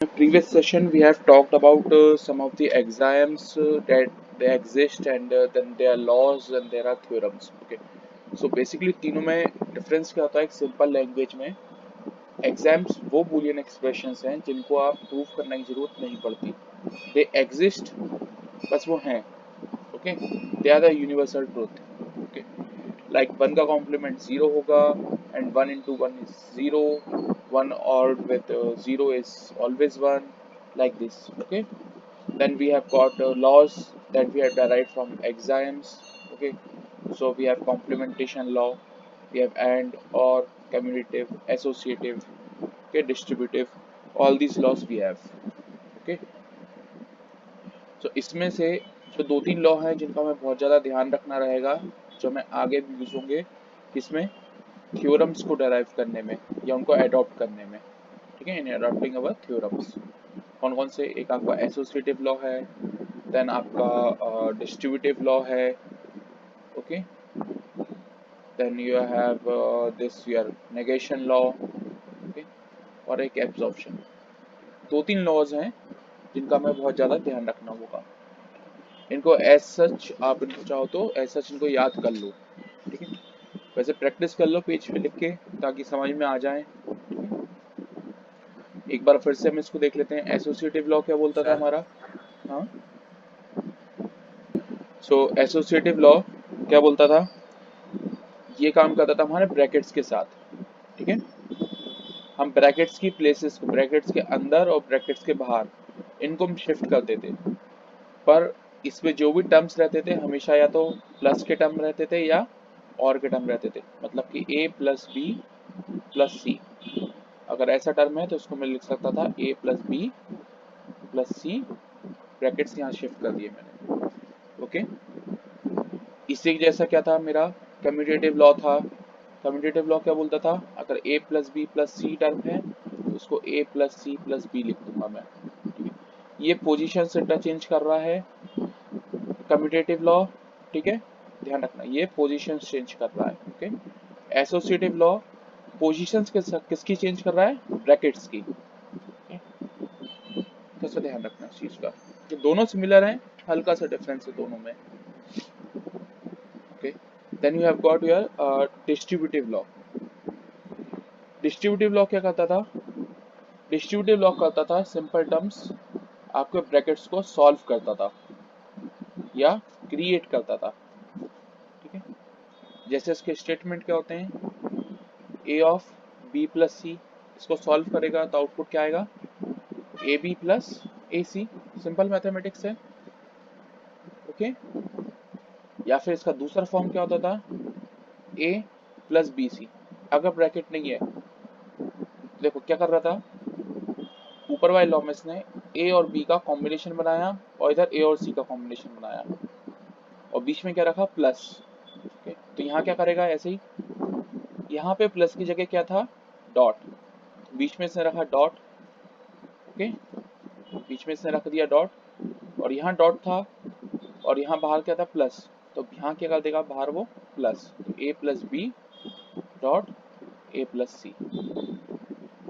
In the previous session, we have talked about some of the exams that they exist, and then there are laws and there are theorems. Okay, so basically तीनों में difference क्या होता है? एक simple language में exams वो boolean expressions हैं जिनको आप prove करने की जरूरत नहीं पड़ती. They exist, बस वो हैं. Okay, they are the universal truth. Okay, like 1 का complement 0 होगा and 1 into 1 is 0, 1 odd with 0 is always 1, like this. Okay, then we have got laws that we have derived from exams. Okay, so we have complementation law, we have and, or, commutative, associative, okay, distributive, all these laws we have. Okay, so इसमें से जो दो तीन law हैं जिनका हमें बहुत ज़्यादा ध्यान रखना रहेगा, जो हमें आगे भी यूज होंगे किसमें, थ्योरम्स को डेराइव करने में या उनको अडॉप्ट करने में. ठीक है, इन अडॉप्टिंग अवर थ्योरम्स. कौन कौन से? एक आपका एसोसिएटिव लॉ है, देन आपका डिस्ट्रीब्यूटिव लॉ है. Okay, then you have this your negation law. Okay, और एक एब्जॉर्प्शन. दो तीन लॉज हैं जिनका हमें बहुत ज़्यादा ध्यान रखना होगा. इनको एज सच आप इनको चाहो तो एज सच इनको याद कर लो. ठीक है, वैसे प्रैक्टिस कर लो पेज पे लिख के ताकि समझ में आ जाए. एक बार फिर से हम इसको देख लेते हैं. एसोसिएटिव लॉ क्या बोलता था हमारा? हाँ, सो एसोसिएटिव लॉ क्या बोलता था? ये काम करता था हमारे ब्रैकेट्स के साथ. ठीक है, हम ब्रैकेट्स की प्लेसेस को, ब्रैकेट्स के अंदर और ब्रैकेट्स के बाहर, इनको हम शिफ्ट करते थे. पर इसमें जो भी टर्म्स रहते थे हमेशा या तो प्लस के टर्म रहते थे या और के टर्म रहते थे. मतलब कि a प्लस बी प्लस सी. अगर ऐसा टर्म है तो उसको मैं लिख सकता था a plus B plus C, brackets यहाँ शिफ्ट कर दिए मैंने. ओके, इसी जैसा क्या था मेरा कम्यूटेटिव लॉ था. कम्यूटेटिव लॉ क्या बोलता था? अगर a plus B plus C term है तो उसको a plus C plus B लिख दूंगा मैं. ठीक है, ये पोजीशन इंटरचेंज कर रहा है कम्यूटेटिव लॉ. ठीक है, ध्यान रखना ये पोजीशन चेंज कर रहा है. ओके, एसोसिएटिव लॉ पोजीशंस किसकी चेंज कर रहा है? ब्रैकेट्स की. कैसे ध्यान रखना इस चीज का, ये दोनों सिमिलर हैं, हल्का सा डिफरेंस है दोनों में. Okay, then you have got your distributive law. Distributive law क्या करता था? डिस्ट्रीब्यूटिव लॉ करता था सिंपल टर्म्स आपके ब्रैकेट्स को सॉल्व करता था या क्रिएट करता था. ठीक है, जैसे इसके स्टेटमेंट क्या होते हैं? a of b plus C, इसको सॉल्व करेगा तो आउटपुट क्या आएगा? A B plus A C. Simple mathematics है. ओके, या फिर इसका दूसरा फॉर्म क्या होता था? a plus B C. अगर ब्रैकेट नहीं है, देखो क्या कर रहा था, ऊपर वाले लॉ में इसने a और b का कॉम्बिनेशन बनाया और इधर a और c का कॉम्बिनेशन बनाया और बीच में क्या रखा? प्लस. ओके, तो यहाँ क्या करेगा? ऐसे ही यहाँ पे प्लस की जगह क्या था? डॉट. बीच में इसने रखा डॉट. ओके, बीच में इसने रख दिया डॉट और यहाँ डॉट था और यहाँ बाहर क्या था? प्लस. तो यहाँ क्या कर देगा बाहर? वो plus. A plus B dot A plus C.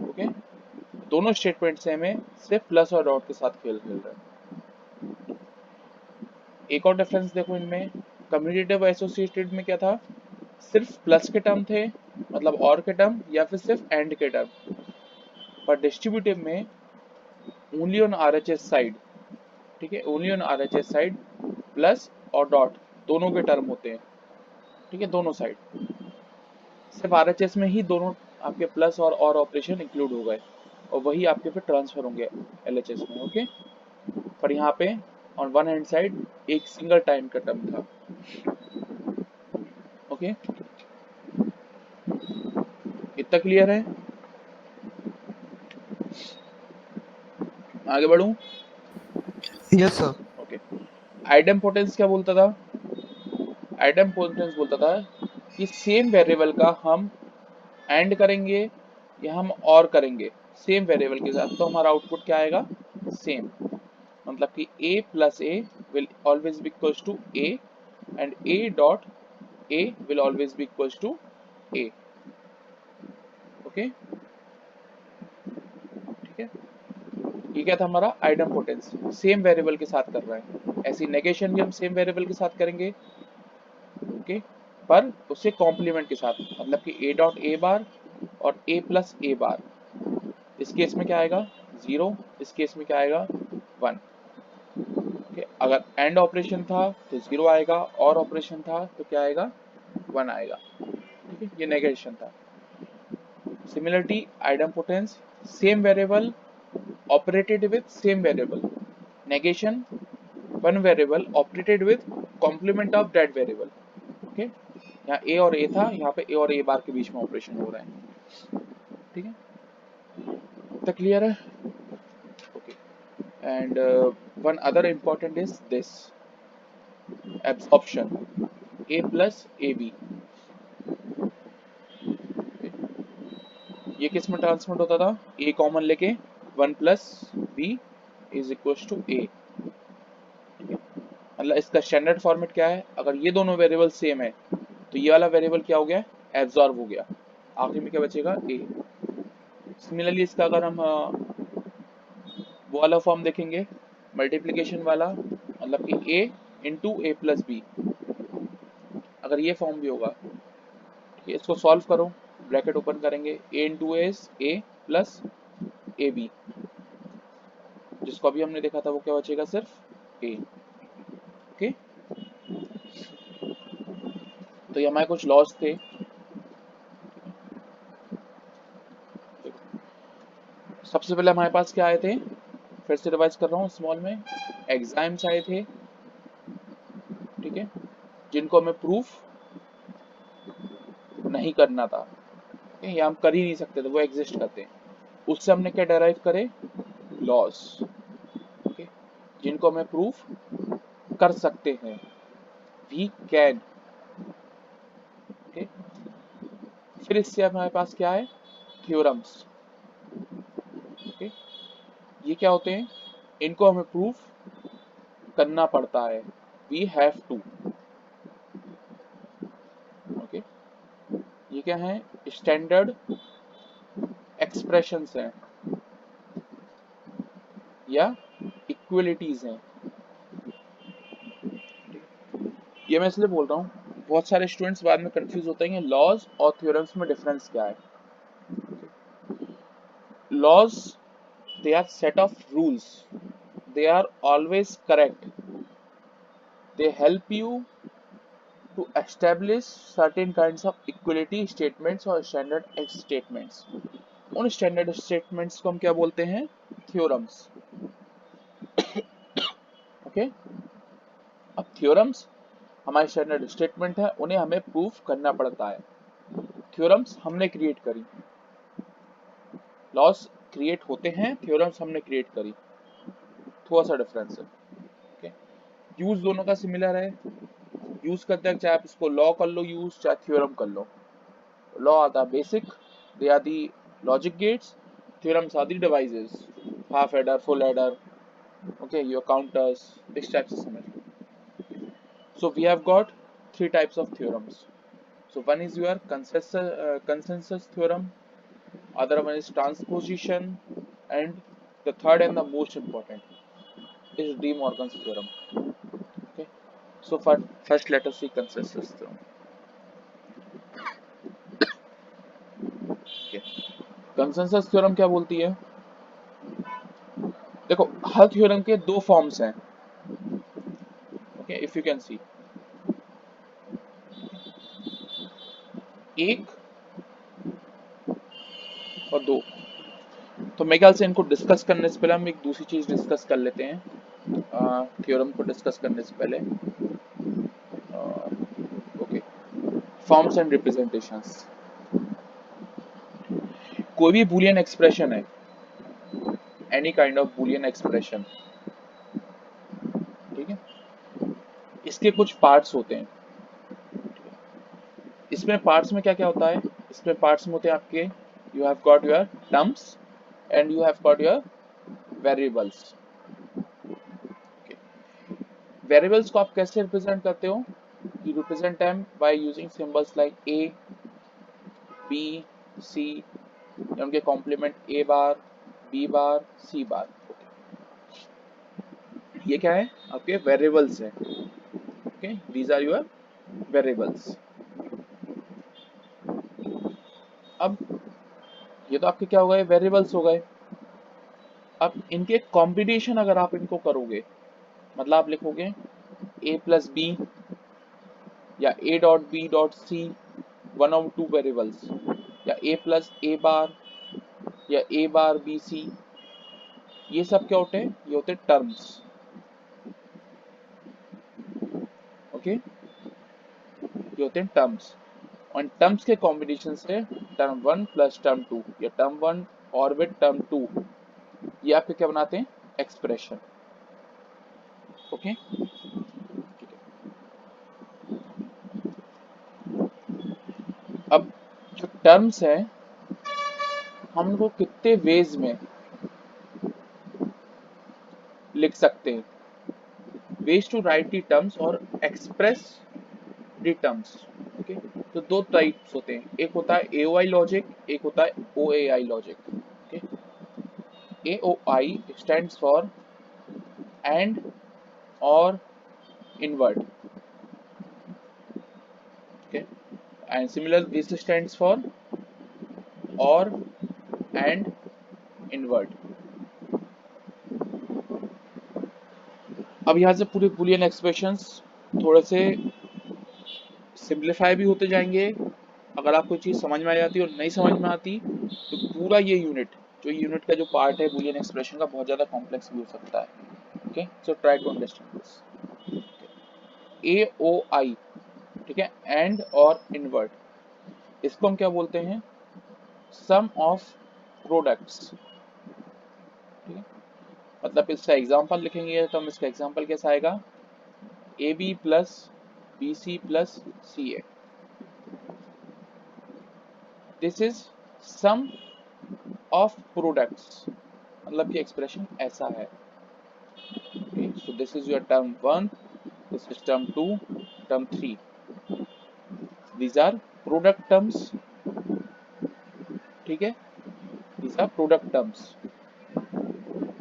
Okay, दोनों स्टेटमेंट से हमें सिर्फ प्लस और डॉट के साथ खेल खेल रहे हैं. एक और डिफरेंस देखो इनमें, कम्यूटेटिव एसोसिएटेड में क्या था? सिर्फ प्लस के टर्म थे, मतलब और के टर्म, या फिर सिर्फ एंड के टर्म. पर डिस्ट्रीब्यूटिव में ओनली ऑन आरएचएस साइड. ठीक है, only on RHS side plus और डॉट दोनों के टर्म होते हैं. ठीक है, दोनों साइड. सिर्फ आरएचएस में ही दोनों आपके प्लस और ऑपरेशन इंक्लूड हो गए और वही आपके फिर ट्रांसफर होंगे एलएचएस में. ओके, पर यहाँ पे ऑन वन हैंड साइड एक सिंगल टाइम का टर्म था. ओके, इतना क्लियर है? आगे बढ़ूं? Yes sir. ओके, आइडेम्पोटेंस क्या बोलता था? आइडेम्पोटेंस बोलता था कि सेम वेरिएबल का हम एंड करेंगे या हम और करेंगे सेम वेरिएबल के साथ तो हमारा आउटपुट क्या आएगा? सेम. मतलब कि a plus a will always be equals to a and a dot a will always be equals to a. Okay, ठीक है. ये क्या था हमारा आइडम्पोटेंस, सेम वेरिएबल के साथ कर रहे हैं। ऐसी नेगेशन भी हम सेम वेरिएबल के साथ करेंगे, ओके, पर उससे कॉम्प्लीमेंट के साथ, मतलब कि ए डॉट ए बार और ए प्लस ए बार। इस केस में क्या आएगा 0, इस केस में क्या आएगा 1। ओके, अगर एंड ऑपरेशन था तो 0 आएगा, और ऑपरेशन था तो क्या आएगा 1 आएगा। ठीक है, ये नेगेशन था। Similarity, idempotence, same variable operated with same variable. Negation, one variable operated with complement of that variable. Okay, यहाँ a और a था, यहाँ पे a और a बार के बीच में ऑपरेशन हो रहा है। ठीक है, तो क्लियर है? Okay, and one other important is this absorption, a plus A B. ये किस में ट्रांसमिट होता था, a कॉमन लेके 1 plus B is equal to a। मतलब इसका स्टैंडर्ड फॉर्मेट क्या है, अगर ये दोनों वेरिएबल सेम है तो ये वाला वेरिएबल क्या हो गया, एब्जॉर्ब हो गया, आखिर में क्या बचेगा a। सिमिलरली इसका अगर हम वो वाला फॉर्म देखेंगे, मल्टीप्लिकेशन वाला, मतलब कि a into A plus B, अगर ये फॉर्म भी होगा, ठीक है, इसको सॉल्व करो, ब्रैकेट ओपन करेंगे, a into A plus A B, जिसको अभी हमने देखा था वो क्या बचेगा, सिर्फ a। ओके, तो ये हमारे कुछ लॉस थे। सबसे पहले हमारे पास क्या आए थे, फिर से रिवाइज कर रहा हूँ स्मॉल में, एग्जाम्स आए थे, ठीक है, जिनको हमें प्रूफ नहीं करना था, या हम कर ही नहीं सकते थे, वो एग्जिस्ट करते हैं। उससे हमने क्या डेराइव करे, लॉस, ओके, जिनको हमें प्रूफ कर सकते हैं, वी कैन। ओके, फिर इससे हमारे पास क्या है, थ्योरम्स। ओके, ये क्या होते हैं, इनको हमें प्रूफ करना पड़ता है, वी हैव टू। ओके, ये क्या है, स्टैंडर्ड एक्सप्रेशंस हैं या इक्वलिटीज हैं। ये मैं इसलिए बोल रहा हूँ, बहुत सारे स्टूडेंट्स बाद में कंफ्यूज होते हैं लॉज और थ्योरम्स में डिफरेंस क्या है। Laws, they are set of rules, they are always correct, they help you to establish certain kinds of equality statements और standard statements। उन स्टैंडर्ड स्टेटमेंट्स को हम क्या बोलते हैं, थ्योरम्स। ओके, अब थ्योरम्स हमारे स्टैंडर्ड स्टेटमेंट है, उन्हें हमें प्रूफ करना पड़ता है। थ्योरम्स हमने क्रिएट करी, लॉस क्रिएट होते हैं, थ्योरम्स हमने क्रिएट करी, थोड़ा सा डिफरेंस है। ओके, यूज दोनों का सिमिलर है, यूज करते हैं, चाहे आप इसको लॉ कर लो यूज, चाहे थ्योरम कर लो। Law are the basic, they are the logic gates, theorems are the devices, half adder, full adder, okay, your counters, इस टाइप से समझ लो। So we have got three types of theorems. So one is your consensus theorem, other one is transposition, and the third and the most important is De Morgan's theorem. Okay. So first let us see consensus theorem. Okay. Consensus theorem क्या बोलती है? देखो, हर theorem के दो forms हैं। Okay, if you can see, एक और दो। तो मेरे ख्याल से इनको डिस्कस करने से पहले हम एक दूसरी चीज डिस्कस कर लेते हैं, थ्योरम को डिस्कस करने से पहले। Okay, forms and representations. कोई भी बूलियन एक्सप्रेशन है, any kind of Boolean expression, ठीक है, इसके कुछ पार्ट्स होते हैं। इसमें पार्ट्स में क्या क्या होता है, इसमें पार्ट्स में होते हैं आपके, you have got your terms and you have got your variables. Variables को आप कैसे रिप्रेजेंट करते हो, you represent them by using symbols like A, B, C, उनके कॉम्प्लीमेंट ए बार, बी बार, सी बार। ये क्या है, आपके वेरिएबल्स है। Okay, these are your variables. अब ये तो आपके क्या हो गए, वेरिएबल्स हो गए। अब इनके कॉम्बिनेशन अगर आप इनको करोगे, मतलब आप लिखोगे a प्लस बी या a dot B dot C, one of two variables, या a प्लस ए बार या a बार बी सी, ये सब क्या होते हैं, ये होते हैं टर्म्स। ओके, ये होते हैं टर्म्स। और टर्म्स के कॉम्बिनेशन से term one plus term two या टर्म वन और विद टर्म टू, ये आपके क्या बनाते हैं, एक्सप्रेशन। ओके, अब जो टर्म्स है हम उनको कितने वेज में लिख सकते हैं, ways to write the terms और एक्सप्रेस दी टर्म्स। ओके, तो दो टाइप्स होते हैं, एक होता है एओआई लॉजिक, एक होता है OAI logic. Okay, AOI stands for and or invert. Okay, and similar this stands for or and invert. अब यहाँ से पूरे बुलियन एक्सप्रेशंस थोड़े से सिंप्लीफाई भी होते जाएंगे। अगर आपको चीज़ समझ में आ जाती है और नहीं समझ में आती तो पूरा ये यूनिट, जो यूनिट का जो पार्ट है बुलियन एक्सप्रेशन का, बहुत ज़्यादा कॉम्प्लेक्स भी हो सकता है। Okay, so try to understand this. A O I, ठीक है, एंड और इनवर्ट, इसको हम क्या बोलते हैं, सम ऑफ प्रोडक्ट्स। ठीक है, मतलब इसका एग्जाम्पल लिखेंगे तो हम इसका एग्जाम्पल कैसा आएगा, A B plus B C plus C A, this is sum of products, मतलब कि एक्सप्रेशन ऐसा है। okay, so this is your term 1, this is term 2, term 3, these are product terms। ठीक है, these are product terms,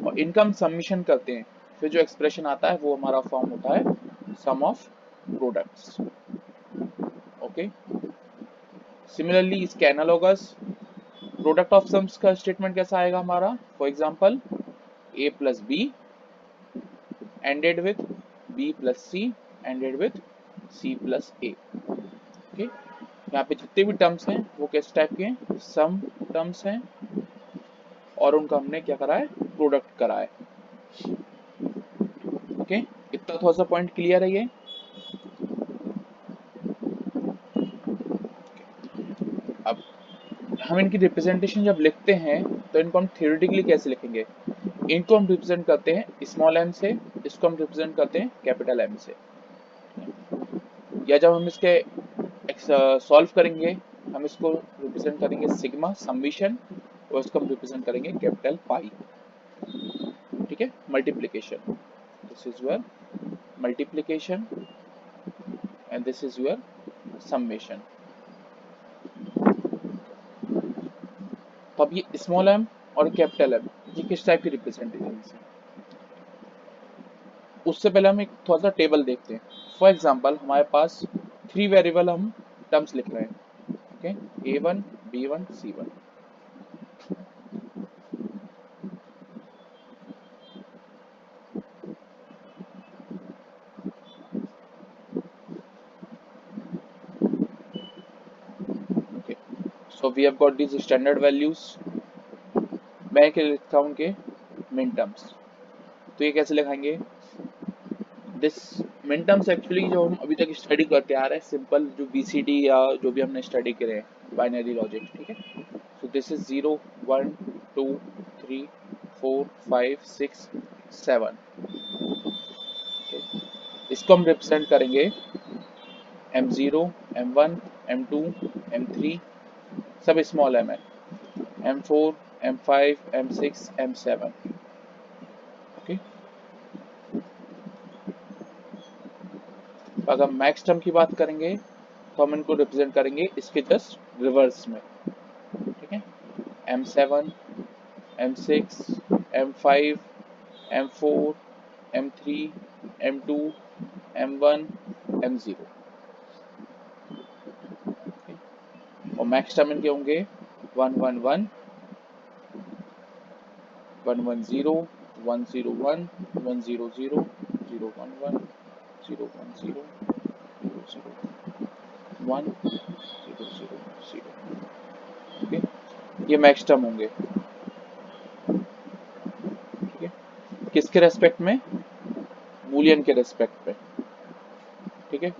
और इनका हम submission करते हैं, फिर जो एक्सप्रेशन आता है वो हमारा फॉर्म होता है sum of products. Okay, similarly इसके एनालॉगस प्रोडक्ट ऑफ सम्स का स्टेटमेंट कैसा आएगा हमारा, for example a plus B ended with b plus c ended with c plus a। Okay, यहाँ पे जितने भी टर्म्स हैं वो किस टाइप के हैं, सम टर्म्स हैं, और उनका हमने क्या करा है, प्रोडक्ट करा है। ओके, इतना थोड़ा सा पॉइंट क्लियर है ये। अब हम इनकी रिप्रेजेंटेशन जब लिखते हैं तो इनको हम थ्योरेटिकली कैसे लिखेंगे, इनको हम रिप्रेजेंट करते हैं स्मॉल m से, इसको हम रिप्रेजेंट करते हैं कैपिटल M से, या जब हम इसके सॉल्व करेंगे हम इसको रिप्रेजेंट करेंगे सिग्मा समीशन, और इसको हम रिप्रेजेंट करेंगे कैपिटल पाई। ठीक है, multiplication, this is your multiplication and this is your summation. तो अब ये स्मॉल m और कैपिटल M ये किस टाइप की रिप्रेजेंटेशन है, उससे पहले हम एक थोड़ा सा टेबल देखते हैं। फॉर एग्जांपल हमारे पास 3 वेरिएबल हम टर्म्स लिख रहे हैं। Okay, a1 b1 c1। Okay, so we have got this standard values. मैं क्या लिखता हूँ उनके मिन टर्म्स, तो ये कैसे लिखाएंगे, दिस मिन टर्म्स एक्चुअली जो हम अभी तक स्टडी करते आ रहे हैं, सिंपल जो बीसीडी या जो भी हमने स्टडी करे हैं बाइनरी लॉजिक। ठीक है, सो दिस इज 0 1 2 3 4 5 6 7। इसको हम रिप्रेजेंट करेंगे m0 m1 m2 m3, सब स्मॉल m है, m4 m5 m6 m7। Okay, अगर मैक्स टर्म की बात करेंगे तो हम इनको रिप्रेजेंट करेंगे इसके जस्ट रिवर्स में। ठीक है, m7 m6 m5 m4 M3, M2, M1, M0 और मैक्स टर्म इनके होंगे 111, 110, 101, 100, 011, 010, 001, 000। ओके, ये मैक्स टर्म होंगे। ठीक है, किसके रेस्पेक्ट में? बूलियन के रेस्पेक्ट में। ठीक है,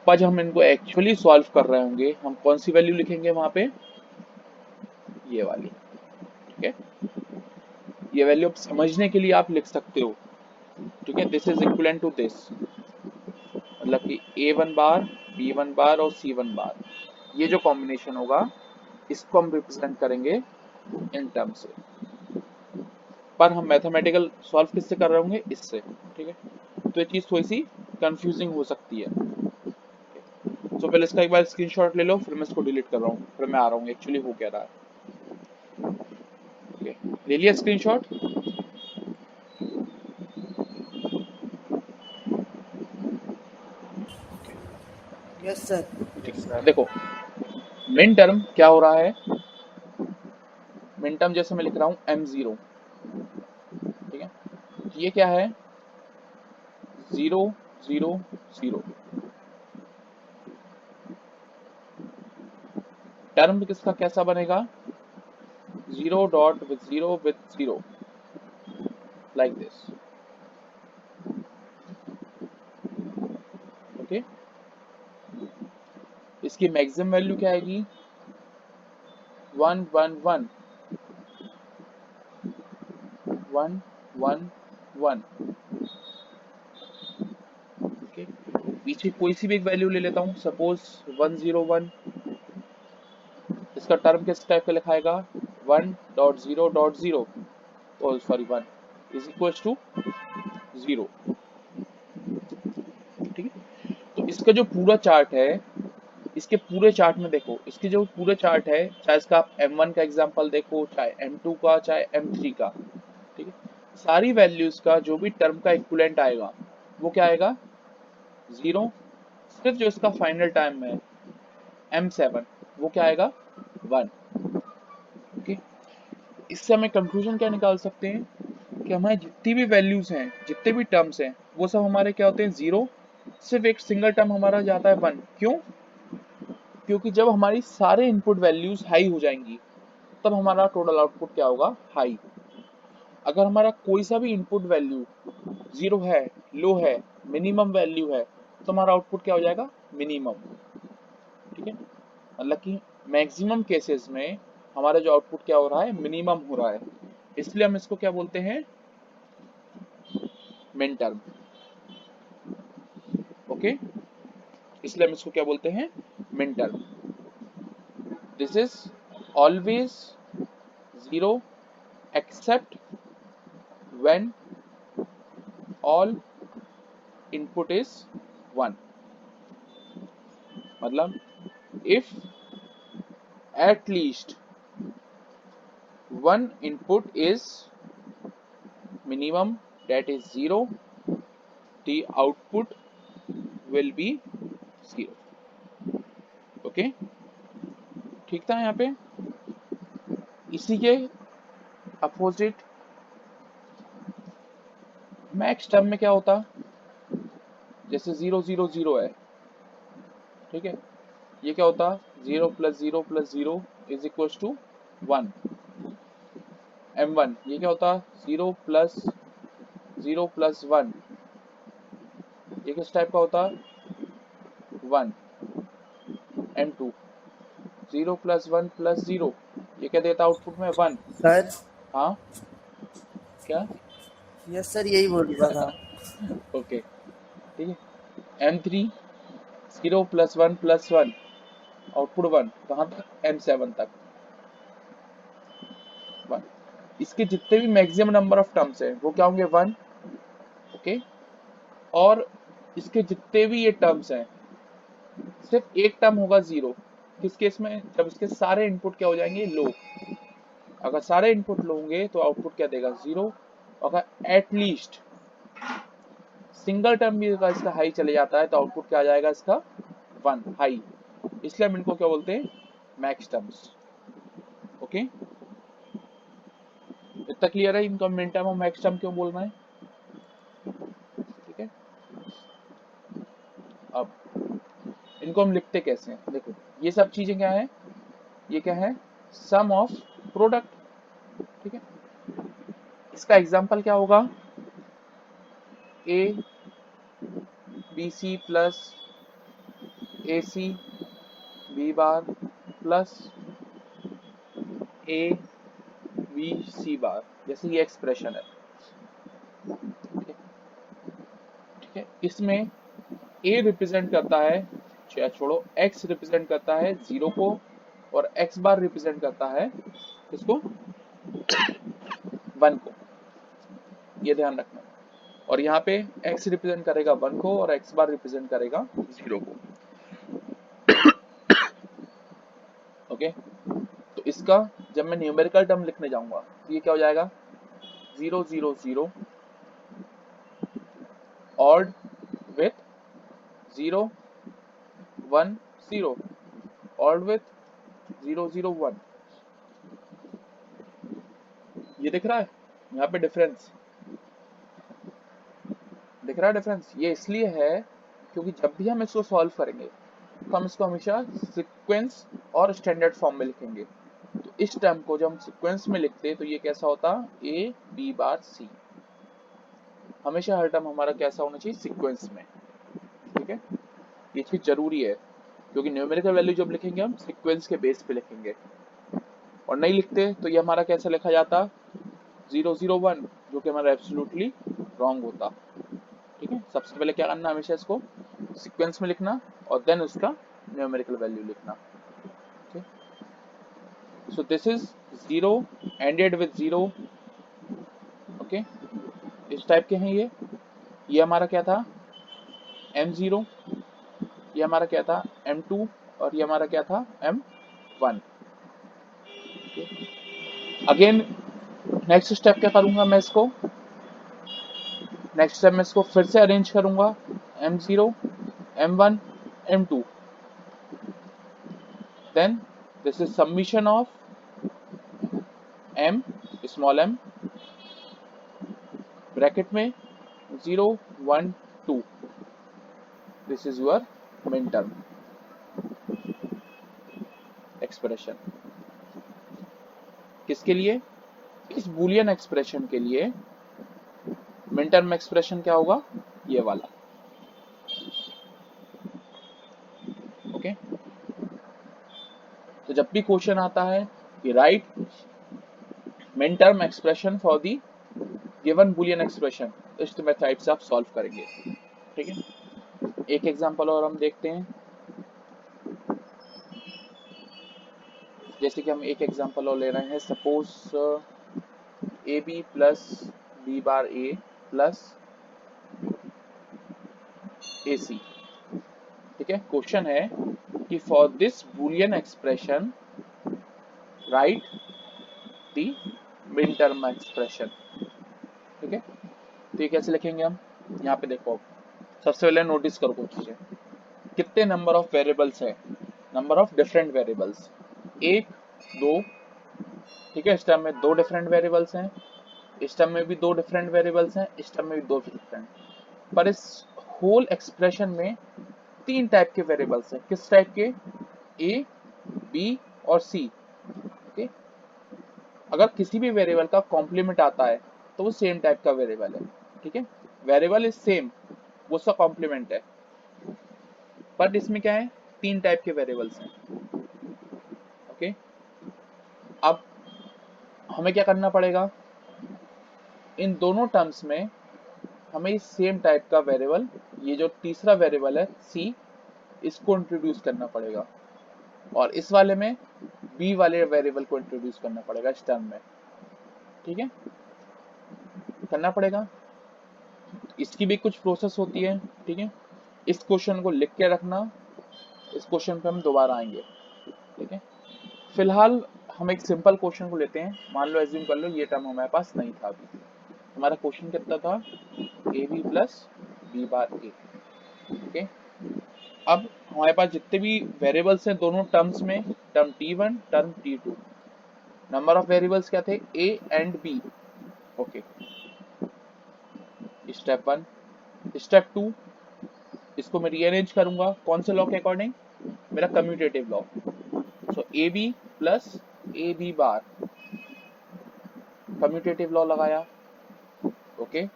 पर जब हम इनको एक्चुअली सॉल्व कर रहे होंगे हम कौन सी वैल्यू लिखेंगे वहां पे? ये वाली। ठीक है, ये वैल्यू आप समझने के लिए आप लिख सकते हो। ठीक है, this is equivalent to this, मतलब कि A1 बार, B1 बार और C1 बार, ये जो कॉम्बिनेशन होगा इसको हम रिप्रेजेंट करेंगे इन टर्म से। पर हम मैथमेटिकल सॉल्व किससे कर रहे होंगे? इससे। ठीक है, तो ये चीज थोड़ी सी कंफ्यूजिंग हो सकती है। तो पहले इसका एक बार स्क्रीनशॉट ले लो, फिर मैं इसको डिलीट कर रहा हूँ, फिर मैं आ रहा हूँ एक्चुअली हो क्या रहा है। ओके, ले लिया स्क्रीनशॉट? Yes sir. ठीक है, देखो मिन टर्म क्या हो रहा है? मिन टर्म जैसे मैं लिख रहा हूँ M0। ठीक है, ये क्या है? 0 0 0। टर्म किसका कैसा बनेगा? 0 dot with 0 with 0, like this. Okay, इसकी मैक्सिमम वैल्यू क्या आएगी? 1 1 1 1 1 1। ओके, पीछे कोई सी भी एक वैल्यू ले लेता हूँ, सपोज 101। इसका टर्म किस टाइप का लिखाएगा? 1.0.0, ओ सॉरी 1 इज इक्वल टू 0। ठीक है, तो इसका जो पूरा चार्ट है, इसके पूरे चार्ट में देखो, इसके जो पूरे चार्ट है, चाहे इसका आप M1 का एग्जांपल देखो, चाहे M2 का, चाहे M3 का। ठीक है, सारी वैल्यूज का जो भी टर्म का इक्विवेलेंट आएगा वो क्या आएगा? 0। सिर्फ जो इसका फाइनल टाइम है M7 वो क्या आएगा? 1। ओके, इससे हमें कंक्लूजन क्या निकाल सकते हैं कि हमारे जितनी भी वैल्यूज हैं, जितने भी टर्म्स हैं, वो सब हमारे क्या होते हैं? 0। सिर्फ एक सिंगल टर्म हमारा जाता है 1। क्यों? क्योंकि जब हमारी सारे इनपुट वैल्यूज हाई हो जाएंगी तब हमारा टोटल आउटपुट क्या होगा? हाई। अगर हमारा कोई सा भी इनपुट वैल्यू 0 है, लो है, मिनिमम वैल्यू है, तो हमारा आउटपुट क्या हो जाएगा? मिनिमम। ठीक है, मतलब कि मैक्सिमम केसेस में हमारा जो आउटपुट क्या हो रहा है? मिनिमम हो रहा है। इसलिए हम इसको क्या बोलते हैं? Min term. ओके, इसलिए हम इसको क्या बोलते हैं? Min term. This is always 0 except when all input is 1। मतलब if at least one input is minimum, that is 0, the output will be 0। Okay, ठीक था यहाँ पे? इसी के अपोजिट मैक्स टर्म में क्या होता? जैसे 0 0 0 है, ठीक है, ये क्या होता? 0 plus 0 plus 0 is equal to 1। M1 ये क्या होता? 0 प्लस 0 प्लस 1, ये किस टाइप का होता? 1। M2 0 प्लस 1 प्लस 0, ये क्या देता आउटपुट में? 1। सर। हाँ, क्या? यस सर, यही बोल रहा था। ओके, ठीक है। M3 0 plus 1 plus 1, output 1। कहाँ तक? M7 तक 1। इसके जितने भी मैक्सिमम नंबर ऑफ टर्म्स है वो क्या होंगे? 1। ओके, और इसके जितने भी ये टर्म्स हैं सिर्फ एक टर्म होगा 0। किस केस में? जब इसके सारे इनपुट क्या हो जाएंगे? लो। अगर सारे इनपुट लो होंगे तो आउटपुट क्या देगा? 0। अगर एटलीस्ट सिंगल टर्म भी अगर इसका हाई चले जाता है तो आउटपुट क्या आ जाएगा इसका 1 हाई, इसलिए हम इनको क्या बोलते हैं मैक्स टर्म्स। ओके, इतना क्लियर है इनको मिन टर्म और मैक्स टर्म क्यों बोल रहे हैं? ठीक है, अब इनको हम लिखते कैसे हैं? देखो ये सब चीजें क्या है, ये क्या है सम ऑफ प्रोडक्ट। ठीक है, इसका एग्जांपल क्या होगा, A B C plus A C B bar plus A B C bar, जैसे ये एक्सप्रेशन है। ठीक है, ठीक है, इसमें ए रिप्रेजेंट करता है, छोड़ो, एक्स रिप्रेजेंट करता है 0 को और एक्स बार रिप्रेजेंट करता है किसको, 1 को, ये ध्यान रखना। और यहाँ पे x रिप्रेजेंट करेगा 1 को और x बार रिप्रेजेंट करेगा 0 को। ओके, तो इसका जब मैं न्यूमेरिकल टर्म लिखने जाऊंगा तो ये क्या हो जाएगा 0 0 0 ऑड विथ 0 1 0 ऑड विथ 0 0 1। ये दिख रहा है यहाँ पे डिफरेंस, दिख रहा है डिफरेंस? ये इसलिए है क्योंकि जब भी हम इसको सॉल्व करेंगे तो हम इसको हमेशा सीक्वेंस और स्टैंडर्ड फॉर्म में लिखेंगे। तो इस टर्म को जब हम सीक्वेंस में लिखते तो ये कैसा होता, ए बी बार सी, हमेशा हर टर्म हमारा कैसा होना चाहिए सीक्वेंस में। ठीक है, ये चीज जरूरी है क्योंकि न्यूमेरिकल वैल्यू जब लिखेंगे हम सीक्वेंस के बेस पे लिखेंगे, और नहीं लिखते तो ये हमारा कैसे लिखा जाता 0 0 1, जो कि हमारा एब्सोल्युटली रॉन्ग होता। ठीक है, सबसे पहले क्या करना, हमेशा इसको सीक्वेंस में लिखना और देन उसका न्यूमेरिकल वैल्यू लिखना। Okay, so this is 0 ended with 0। Okay, इस टाइप के हैं ये हमारा क्या था m0, ये हमारा क्या था m2 और ये हमारा क्या था m1। अगेन नेक्स्ट स्टेप क्या करूंगा मैं इसको, नेक्स्ट स्टेप में इसको फिर से अरेंज करूंगा m0 m1 m2, then this is submission of m small m bracket में 0 1 2, this is your min term expression. किसके लिए, इस बूलियन एक्सप्रेशन के लिए मिन टर्म एक्सप्रेशन क्या होगा, ये वाला। ओके, तो जब भी क्वेश्चन आता है कि राइट मिन term expression for the given Boolean expression, इस मेथड से आप सॉल्व करेंगे। ठीक है, एक एग्जांपल और हम देखते हैं, जैसे कि हम एक एग्जांपल और ले रहे हैं, suppose A B plus B bar A plus A C. ठीक है, क्वेश्चन है कि for this Boolean expression write the min term expression. ठीक है, तो ये कैसे लिखेंगे हम, यहाँ पे देखो, सबसे पहले नोटिस करो कुछ चीजें, कितने नंबर ऑफ वेरिएबल्स है, नंबर ऑफ डिफरेंट वेरिएबल्स 1 2। ठीक है, इस टर्म में 2 डिफरेंट वेरिएबल्स हैं, इस टर्म में भी 2 डिफरेंट वेरिएबल्स हैं, इस टर्म में भी 2 डिफरेंट, पर इस होल एक्सप्रेशन में 3 टाइप के वेरिएबल्स हैं। किस टाइप के, ए बी और सी। ओके, अगर किसी भी वेरिएबल का कॉम्प्लीमेंट आता है तो वो सेम टाइप का वेरिएबल है। ठीक है, वेरिएबल इज सेम, वो उसका कॉम्प्लीमेंट है, बट इसमें क्या है 3 टाइप के वेरिएबल्स हैं। ओके, अब हमें क्या करना पड़ेगा, इन दोनों टर्म्स में हमें सेम टाइप का वेरिएबल, ये जो तीसरा वेरिएबल है सी, इसको इंट्रोड्यूस करना पड़ेगा, और इस वाले में बी वाले वेरिएबल को इंट्रोड्यूस करना पड़ेगा इस टर्म में। ठीक है, करना पड़ेगा, इसकी भी कुछ प्रोसेस होती है। ठीक है, इस क्वेश्चन को लिख के रखना, इस क्वेश्चन पे हम दोबारा आएंगे। ठीक है, फिलहाल हम एक सिंपल क्वेश्चन को लेते हैं, मान लो एज्यूम कर लो ये टर्म हमारे पास नहीं था अभी। हमारा क्वेश्चन कितना था, A B plus B bar A. Okay, अब हमारे पास जितने भी वेरिएबल्स हैं दोनों टर्म्स में, term T1 term T2, number of variables क्या थे, A and B. Okay, step 1। Step 2, इसको मैं रीअरेंज करूंगा कौन से लॉ के अकॉर्डिंग, मेरा commutative law. So A B plus A B bar, commutative law लगाया। ओके,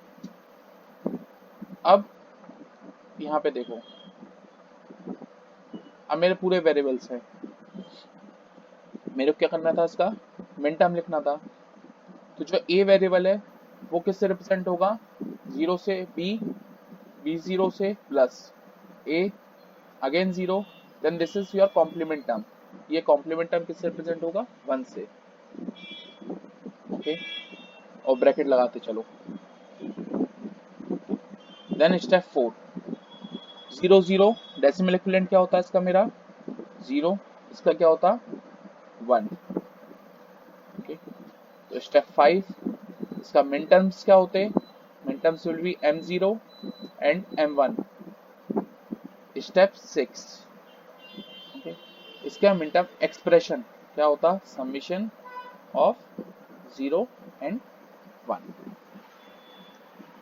अब यहाँ पे देखो, अब मेरे पूरे वेरिएबल्स हैं, मेरे को क्या करना था, इसका मिन टर्म लिखना था। तो जो ए वेरिएबल है वो किससे रिप्रेजेंट होगा, 0 से बी, बी 0 से plus A, again 0, then this is your complement term. ये कॉम्प्लीमेंट टर्म किससे रिप्रेजेंट होगा, 1 से। ओके, और ब्रैकेट लगाते चलो। देन स्टेप 4, 0 0, डेसिमल इक्विवेलेंट क्या होता है इसका, मेरा 0, इसका क्या होता, 1। ओके, तो स्टेप 5, इसका मिन टर्म्स क्या होते हैं, मिन terms will be m0 and m1। Step 6, okay, इसका मिन टर्म एक्सप्रेशन क्या होता, समीशन ऑफ 0 एंड 1।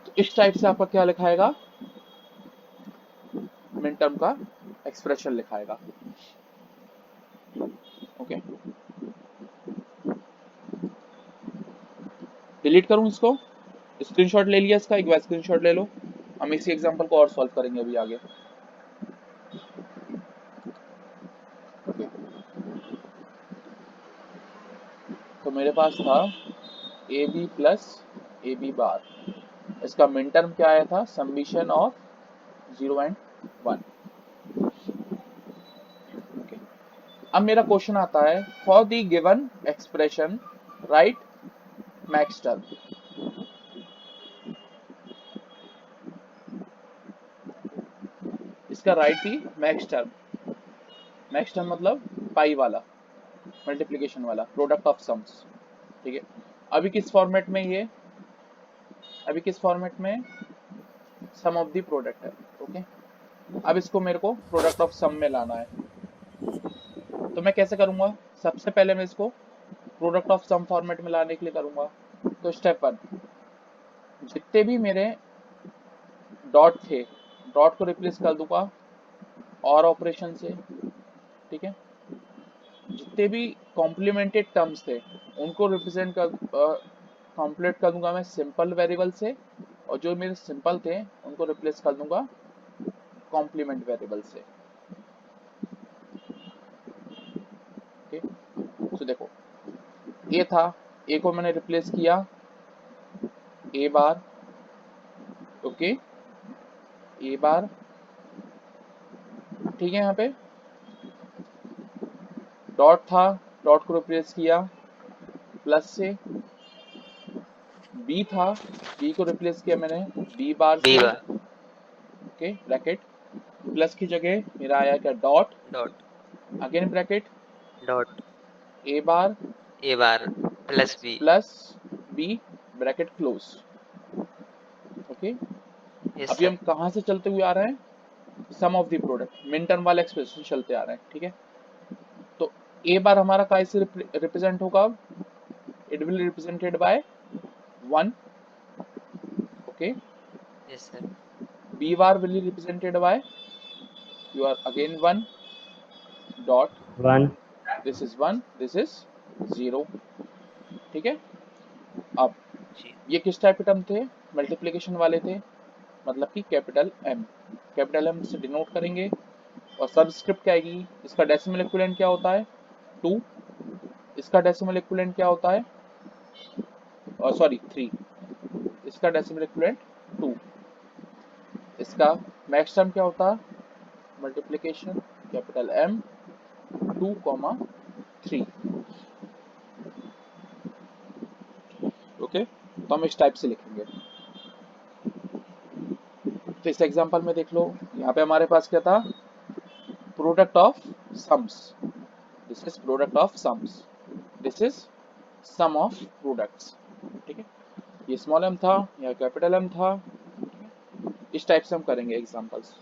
तो इस टाइप से आपका क्या लिखाएगा, मिन टर्म का एक्सप्रेशन लिखाएगा। ओके, डिलीट करूं इसको, स्क्रीनशॉट ले लिया इसका, एक बार स्क्रीनशॉट ले लो, हम इसी एग्जांपल को और सॉल्व करेंगे अभी आगे। ओके, तो मेरे पास था A B plus A B bar, इसका मिन टर्म क्या आया था, समीशन ऑफ 0 एंड 1। ओके, अब मेरा क्वेश्चन आता है, for the given expression right max term. इसका राइट दी मैक्स टर्म, मैक्स टर्म मतलब पाई वाला, मल्टीप्लिकेशन वाला, प्रोडक्ट ऑफ सम्स। ठीक है, अभी किस फॉर्मेट में, ये अभी किस फॉर्मेट में, सम ऑफ द प्रोडक्ट है। ओके, अब इसको मेरे को प्रोडक्ट ऑफ सम में लाना है, तो मैं कैसे करूंगा, सबसे पहले मैं इसको प्रोडक्ट ऑफ सम फॉर्मेट में लाने के लिए करूंगा। तो स्टेप 1, जितने भी मेरे डॉट थे, डॉट को रिप्लेस कर दूंगा और ऑपरेशन से। ठीक है, जितने भी कॉम्प्लीमेंटेड टर्म्स थे उनको रिप्रेजेंट कर कॉम्प्लीट कर दूंगा मैं सिंपल वेरिएबल से, और जो मेरे सिंपल थे उनको रिप्लेस कर दूंगा कॉम्प्लीमेंट वेरिएबल से। ओके, तो देखो, ए था, ए को मैंने रिप्लेस किया ए बार। ओके, ए बार, ठीक है, यहाँ पे डॉट था, डॉट को रिप्लेस किया प्लस से, बी था, बी को रिप्लेस किया मैंने बी बार बी से। बार ओके, ब्रैकेट, प्लस की जगह मेरा आया क्या, dot, dot again bracket, dot A bar A bar plus B. Plus B, bracket close. Okay, yes अभी हम सर। कहाँ से चलते हुए आ रहे हैं, sum of the product, min term वाले एक्सप्रेशन चलते आ रहे हैं। ठीक है, तो ए बार हमारा काय से रिप्रेजेंट होगा, it will represented by 1। Okay, yes sir. B bar will represented by your again 1 dot, 1 this is 1, this is 0। ठीक है, अब जी ये किस टाइप के टर्म थे, मल्टीप्लिकेशन वाले थे, मतलब कि कैपिटल एम, कैपिटल एम से डिनोट करेंगे, और सबस्क्रिप्ट क्या आएगी, इसका डेसिमल इक्विवेलेंट क्या होता है, 2, इसका डेसिमल इक्विवेलेंट क्या होता है, और सॉरी 3, इसका डेसिमल इक्विवेलेंट 2, इसका मैक्स टर्म क्या होता है, मल्टीप्लिकेशन कैपिटल एम 2, 3। ओके, तो हम इस टाइप से लिखेंगे। तो इस एग्जांपल में देख लो, यहाँ पे हमारे पास क्या था, product of sums, this is product of sums, this is sum of products. ठीक है, ये स्मॉल m था या कैपिटल M था। इस टाइप से हम करेंगे एग्जांपल्स।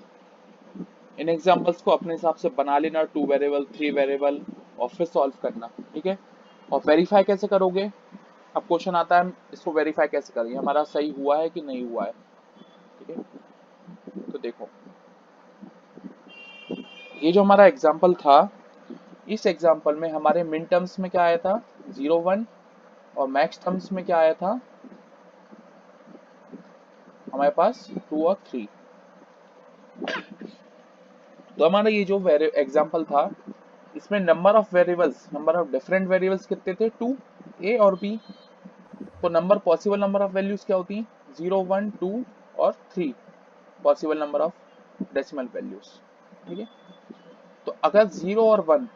इन एग्जांपल्स को अपने हिसाब से बना लेना, 2 वेरिएबल 3 वेरिएबल, और फिर सॉल्व करना, ठीक है। और वेरीफाई कैसे करोगे? अब क्वेश्चन आता है इसको वेरीफाई कैसे करेंगे, हमारा सही हुआ है कि नहीं हुआ है, ठीक है। तो देखो, ये जो हमारा एग्जाम्पल था, इस एग्जाम्पल में हमारे मिन टर्म्स में क्या आया था, 0 1, और मैक्स टर्म्स में क्या आया था हमारे पास 2 और 3। तो हमारा ये जो एग्जाम्पल था, इसमें number of variables, number of different variables कितने थे, 2, ए और बी। तो number, possible number of values क्या होती हैं, 0 1 2 और 3 possible number of decimal values, ठीक है। तो अगर 0 और 1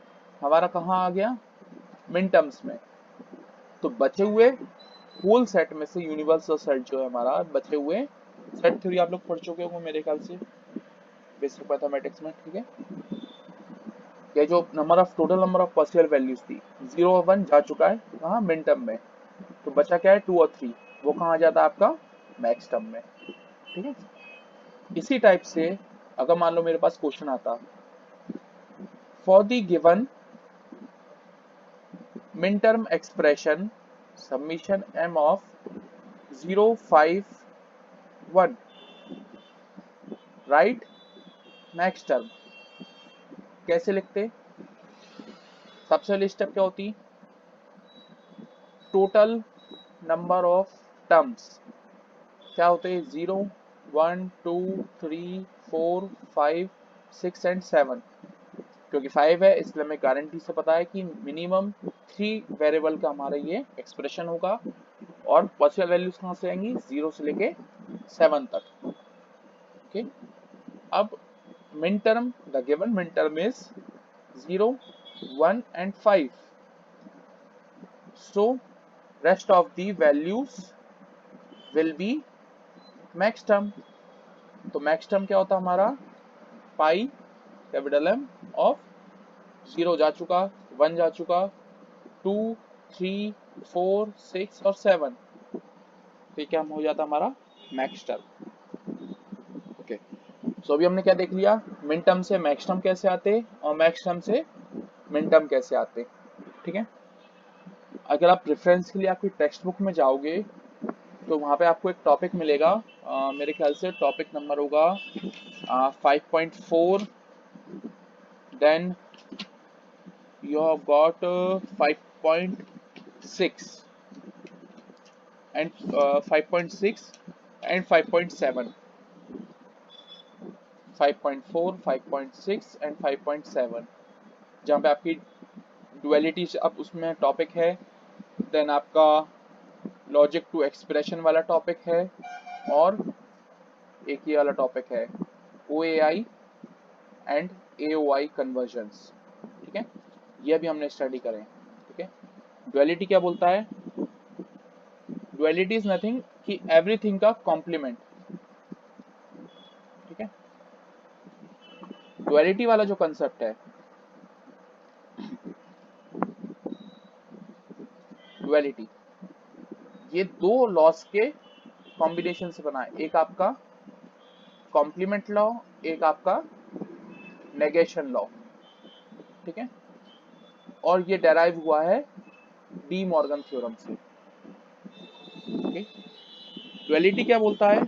हमारा कहाँ आ गया, मिन टर्म्स में, तो बचे हुए होल सेट में से यूनिवर्सल सेट जो है हमारा, बचे हुए सेट थ्योरी आप लोग पढ़ चुके होंगे मेरे ख्याल से बेसिक मैथमेटिक्स में, ठीक है। ये जो number of, total number of possible values थी, 0 और 1 जा चुका है कहाँ, मिन टर्म में। तो बचा क्या है, 2 और 3, वो कहाँ आ जाता है आपका, मैक्स टर्म में, ठीक है। इसी टाइप से अगर मान लो मेरे पास क्वेश्चन आता, फॉर द गिवन मिन term expression summation m of 0 5 1, right max term. कैसे लिखते, सबसे पहले स्टेप क्या होती, टोटल नंबर ऑफ टर्म्स क्या होते हैं, 0 1 2 3 4 5 6 एंड 7। क्योंकि 5 है इसलिए हमें गारंटी से पता है कि मिनिमम 3 वेरिएबल का हमारा ये एक्सप्रेशन होगा। और पॉसिबल वैल्यूज कहाँ से आएंगी, 0 से लेके 7 तक, ओके। अब min term, the given min term is 0 1 and 5, so rest of the values will be max term। तो मैक्स टर्म क्या होता है हमारा, पाई कैपिटल M ऑफ 0 जा चुका, 1 जा चुका, 2 3 4 6 और 7, तो ये क्या हो जाता हमारा मैक्स टर्म, ओके। सो अभी हमने क्या देख लिया, मिन टर्म से मैक्स टर्म कैसे आते और मैक्स टर्म से मिन टर्म कैसे आते, ठीक है। अगर आप रेफरेंस के लिए आपकी टेक्स्ट बुक में जाओगे तो वहाँ पे आपको एक टॉपिक मिलेगा, मेरे ख्याल से टॉपिक नंबर होगा 5.4, then you have got 5.6 and 5.6 and 5.7, 5.4 5.6 and 5.7, जहाँ पे आपकी डुअलिटी अब उसमें टॉपिक है। देन आपका लॉजिक टू एक्सप्रेशन वाला टॉपिक है, और एक ये वाला टॉपिक है OAI एंड AOI कन्वर्जन्स, ठीक है। ये अभी हमने स्टडी करें, ठीक है। डुअलिटी क्या बोलता है, डुअलिटी इज नथिंग कि एवरीथिंग का कॉम्प्लीमेंट, ठीक है। डुअलिटी वाला जो कंसेप्ट है, डुअलिटी ये दो लॉस के कॉम्बिनेशन से बना है, एक आपका कॉम्प्लीमेंट लॉ, एक आपका नेगेशन लॉ, ठीक है। और ये डेराइव हुआ है डी मॉर्गन थ्योरम से, ओके। डुअलिटी क्या बोलता है,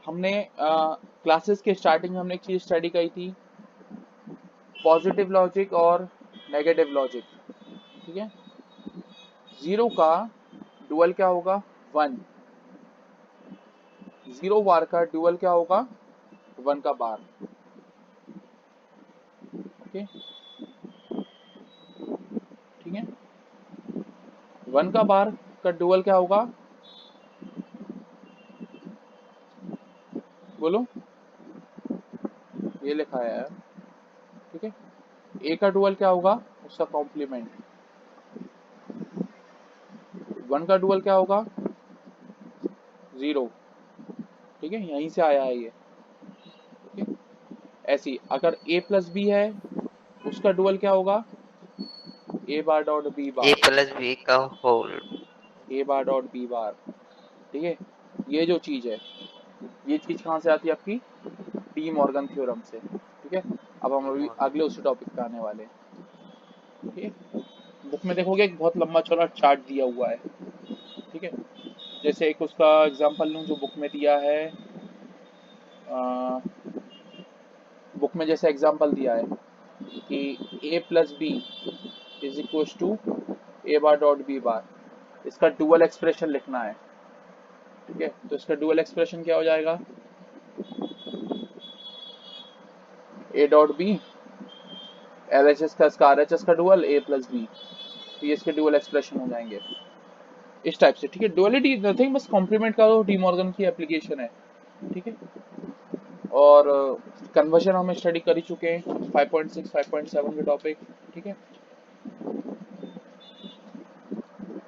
हमने क्लासेस के स्टार्टिंग में हमने एक चीज स्टडी करी थी, पॉजिटिव लॉजिक और नेगेटिव लॉजिक, ठीक है। 0 का डुअल क्या होगा, 1, 0 बार का डुअल क्या होगा, 1 का बार, ओके, ठीक है। 1 का बार का डुअल क्या होगा, बोलो, ये लिखा है यार, ठीक है। ए का डुअल क्या होगा, उसका कॉम्प्लीमेंट। 1 का डुअल क्या होगा, 0, ठीक है, यहीं से आया है ये, ओके। ऐसी अगर a प्लस बी है, उसका डुअल क्या होगा, a bar dot b A bar, plus B का whole. a bar dot b bar, ठीक है, ये जो चीज है, ये चीज कहाँ से आती है आपकी, डी मॉर्गन थ्योरम से। ठीक है, अब हम डी अभी मॉर्गन। अगले उसी टॉपिक पे आने वाले हैं। ठीक है, बुक में देखोगे एक बहुत लंबा चौड़ा चार्ट दिया हुआ है। ठीक है, जैसे एक उसका एग्जांपल लूं जो बुक में दिया है, बुक में जैसे एग्जांपल दिया है कि a plus B is equal to A bar dot B bar, इसका डुअल एक्सप्रेशन लिखना है। ठीक है, तो इसका डुअल एक्सप्रेशन क्या हो जाएगा, A dot B L H S का, इसका आर एच एस का डुअल ए प्लस बी, तो ये इसके डुअल एक्सप्रेशन हो जाएंगे इस टाइप से। ठीक है, डुअलिटी नथिंग, बस कॉम्प्लीमेंट का डी मॉर्गन की एप्लीकेशन है। ठीक है, और कन्वर्जन हम स्टडी कर ही चुके हैं 5.6 5.7 के टॉपिक। ठीक है,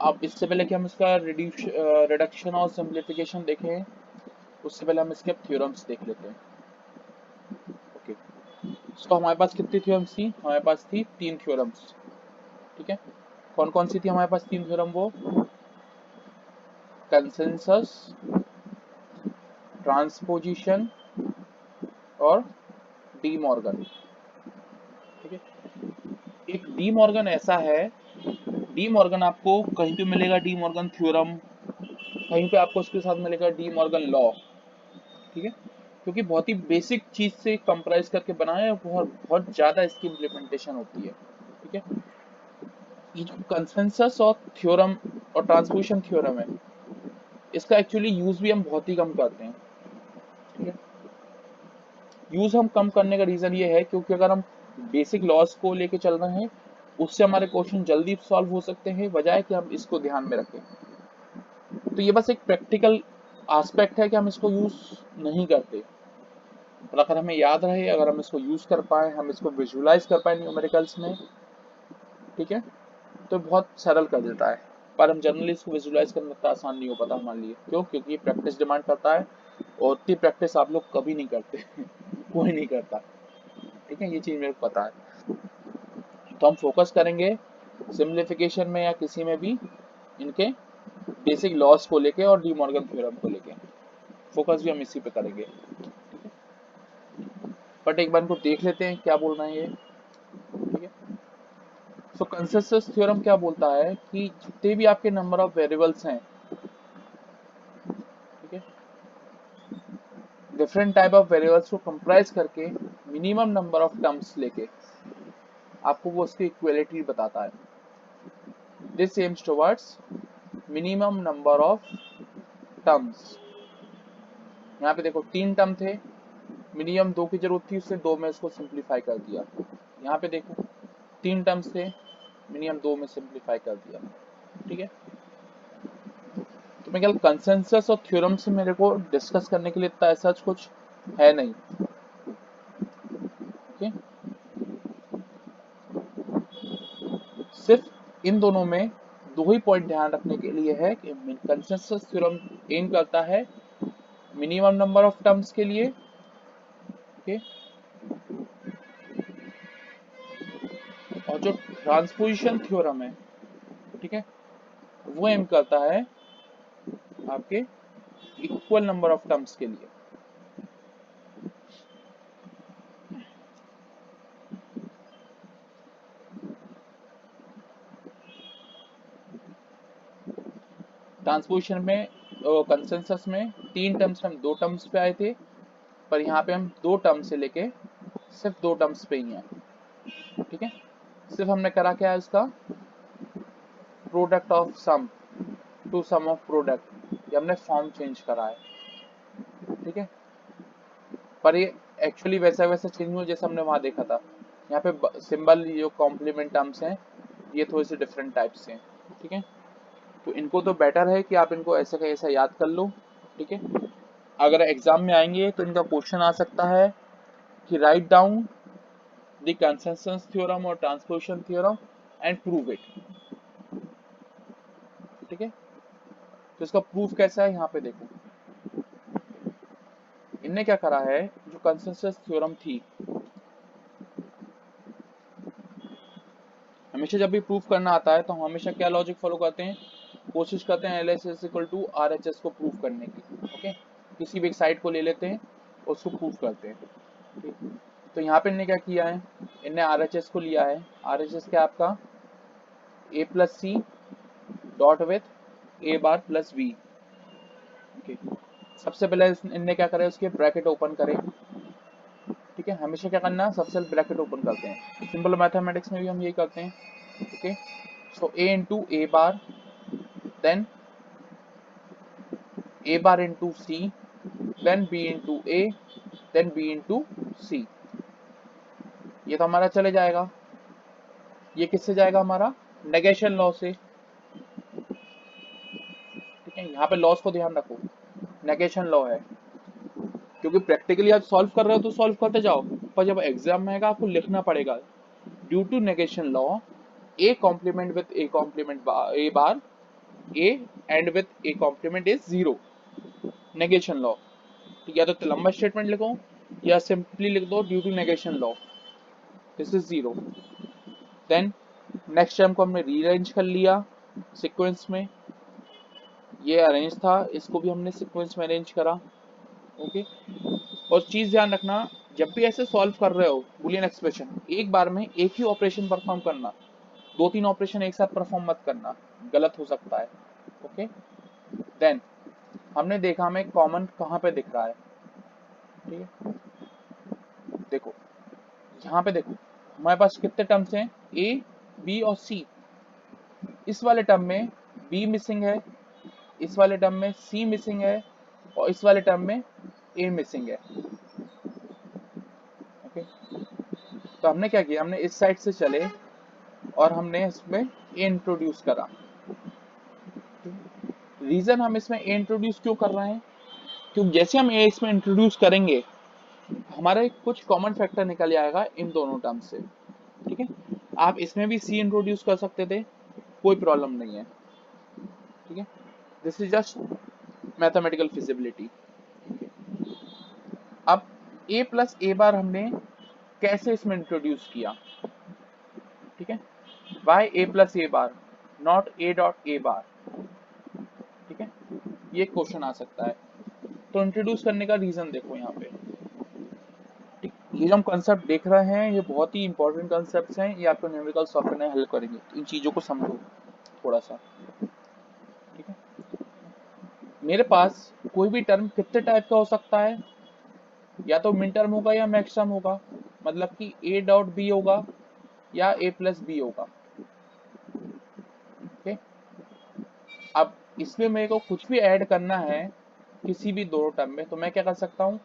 अब इससे पहले कि हम इसका रिडक्शन और सिंप्लीफिकेशन देखें, उससे पहले हम इसके थ्योरम्स देख लेते हैं। ओके, तो हमारे पास कितनी थ्योरम्स थी, हमारे पास थी 3 थ्योरम्स। ठीक है, कौन कौन सी थी हमारे पास 3 थ्योरम, वो कंसेंसस, ट्रांसपोजिशन और डी मॉर्गन। ठीक है, एक डी मॉर्गन ऐसा है, डी मॉर्गन आपको कहीं पे मिलेगा, डी मॉर्गन थ्योरम कहीं पे आपको उसके साथ मिलेगा डी मॉर्गन लॉ। ठीक है, क्योंकि बहुत ही बेसिक चीज से कंप्राइज करके बनाया है, बहुत बहुत ज्यादा इसकी इम्प्लीमेंटेशन होती है। ठीक है, ये जो कंसेंसस और थ्योरम और ट्रांसपोजिशन थ्योरम है, इसका एक्चुअली यूज भी हम बहुत ही कम करते हैं। ठीक है, यूज हम कम करने का रीजन ये है क्योंकि अगर हम बेसिक लॉज को लेके चल रहे हैं, उससे हमारे क्वेश्चन जल्दी सॉल्व हो सकते हैं, बजाय कि हम इसको ध्यान में रखें। तो ये बस एक प्रैक्टिकल एस्पेक्ट है कि हम इसको यूज नहीं करते, और अगर हमें याद रहे, अगर हम इसको यूज कर पाए, हम इसको विजुलाइज कर पाए न्यूमेरिकल्स में, ठीक है, तो बहुत सरल कर देता है। पर हम जनरली इसको विजुलाइज करना इतना आसान नहीं हो पाता हमारे लिए, क्यों, क्योंकि ये प्रैक्टिस डिमांड करता है, और उतनी प्रैक्टिस आप लोग कभी नहीं करते कोई नहीं करता। ठीक है, ये चीज मेरे को पता है। तो हम फोकस करेंगे सिम्प्लीफिकेशन में या किसी में भी इनके बेसिक लॉस को लेके और डी मॉर्गन थ्योरम को लेके फोकस भी हम इसी पे करेंगे। ठीक है, बट एक बार इनको देख लेते हैं क्या बोल रहे हैं ये। ठीक है, सो कंसेंसस थ्योरम क्या बोलता है कि जितने भी आपके नंबर ऑफ वेरिएबल्स हैं, ठीक है, डिफरेंट टाइप ऑफ वेरिएबल्स को कंप्राइज करके मिनिमम नंबर ऑफ टर्म्स लेके आपको वो उसकी इक्वलिटी बताता है। This AIIMS towards minimum number of terms. यहाँ पे देखो 3 टर्म थे, मिनिमम 2 की जरूरत थी, उससे 2 में इसको सिंप्लीफाई कर दिया। यहाँ पे देखो 3 टर्म्स थे, मिनिमम 2 में सिंप्लीफाई कर दिया। ठीक है, तो मैं क्या कंसेंसस और थ्योरम से मेरे को डिस्कस करने के लिए इतना ऐसा कुछ है नहीं। ओके, सिर्फ इन दोनों में 2 ही पॉइंट ध्यान रखने के लिए है कि कंसेंसस थ्योरम एम करता है मिनिमम नंबर ऑफ टर्म्स के लिए। ओके, और जो ट्रांसपोजिशन थ्योरम है, ठीक है, वो एम करता है आपके इक्वल नंबर ऑफ टर्म्स के लिए। ट्रांसपोजिशन में, कंसेंसस में 3 टर्म्स, हम 2 टर्म्स पे आए थे, पर यहाँ पे हम 2 टर्म से लेके सिर्फ 2 टर्म्स पे ही हैं। ठीक है, सिर्फ हमने करा क्या है, इसका product of sum to sum of product, ये हमने फॉर्म चेंज करा है। ठीक है, पर ये एक्चुअली वैसा वैसा चेंज हुआ जैसे हमने वहां देखा था। यहाँ पे सिंबल, जो कॉम्प्लीमेंट टर्म्स हैं, ये थोड़े से डिफरेंट टाइप्स हैं। ठीक है, तो इनको तो बेटर है कि आप इनको ऐसे का ऐसा याद कर लो। ठीक है, अगर एग्जाम में आएंगे तो इनका क्वेश्चन आ सकता है कि write down the consensus theorem और transposition theorem and prove it. ठीक है, तो इसका प्रूफ कैसा है, यहाँ पे देखो इनने क्या करा है, जो कंसेंसस थ्योरम थी, हमेशा जब भी प्रूफ करना आता है तो हम हमेशा क्या लॉजिक फॉलो करते हैं, कोशिश करते हैं LHS इक्वल टू RHS को प्रूव करने की। ओके, किसी भी एक साइड को ले लेते हैं और उसको प्रूव करते हैं। ठीक, तो यहाँ पे इनने क्या किया है, इनने RHS को लिया है। RHS क्या आपका A plus C dot with A bar plus B। Okay, सबसे पहले इनने क्या करे, उसके ब्रैकेट ओपन करे। ठीक है, हमेशा क्या करना है, सबसे ब्रैकेट ओपन करते हैं। सिंपल मैथमेटिक्स में भी हम यही करते हैं। Okay, so A into A bar, then A bar into C, then B into A, then B into C। ये तो हमारा चले जाएगा। ये किससे जाएगा, हमारा नेगेशन लॉ से। ठीक है, यहाँ पे लॉस को ध्यान रखो, नेगेशन लॉ है, क्योंकि प्रैक्टिकली आप सॉल्व कर रहे हो तो सॉल्व करते जाओ, पर जब एग्जाम में आएगा आपको लिखना पड़ेगा। Due to negation law A complement with A complement A bar A and with A complement is zero, negation law. ठीक है, या तो लंबा स्टेटमेंट लिखो या सिंपली लिख दो due to negation law this is zero. Then next term को हमने रीअरेंज कर लिया सीक्वेंस में, ये अरेंज था, इसको भी हमने सीक्वेंस में अरेंज करा। ओके, और चीज ध्यान रखना, जब भी ऐसे सॉल्व कर रहे हो बूलियन एक्सप्रेशन, एक बार में एक ही ऑपरेशन परफॉर्म करना, 2-3 ऑपरेशन एक साथ परफॉर्म मत करना, गलत हो सकता है। ओके, देन हमने देखा हमें कॉमन कहाँ पे दिख रहा है। ठीक है, देखो यहाँ पे देखो हमारे पास कितने टर्म्स हैं, A, B और C। इस वाले टर्म में B मिसिंग है, इस वाले टर्म में C मिसिंग है, और इस वाले टर्म में A मिसिंग है। ओके, तो हमने क्या किया, हमने इस साइड से चले और हमने इसमें A इंट्रोड्यूस करा। रीजन हम इसमें A इंट्रोड्यूस क्यों कर रहे हैं, क्योंकि जैसे हम A इसमें इंट्रोड्यूस करेंगे हमारे कुछ कॉमन फैक्टर निकल आएगा इन दोनों टर्म से। ठीक है, आप इसमें भी C इंट्रोड्यूस कर सकते थे, कोई प्रॉब्लम नहीं है। ठीक है, this is just mathematical feasibility. अब A प्लस A बार हमने कैसे इसमें इंट्रोड्यूस किया। ठीक है, why A plus A bar not A dot A bar. ठीक है, ये क्वेश्चन आ सकता है, तो इंट्रोड्यूस करने का रीजन देखो यहाँ पे। ठीक, ये जो हम कंसेप्ट देख रहे हैं ये बहुत ही इंपॉर्टेंट कंसेप्ट हैं, ये आपको न्यूमेरिकल सॉफ्टवेयर में हेल्प करेंगे, तो इन चीजों को समझो थोड़ा सा। ठीक है, मेरे पास कोई भी टर्म कितने टाइप का हो सकता है, या तो मिन टर्म होगा या मैक्स टर्म होगा, मतलब कि A डॉट B होगा या A प्लस B होगा। ओके, अब इसमें मेरे को कुछ भी ऐड करना है किसी भी दो टर्म में, तो मैं क्या कर सकता हूँ,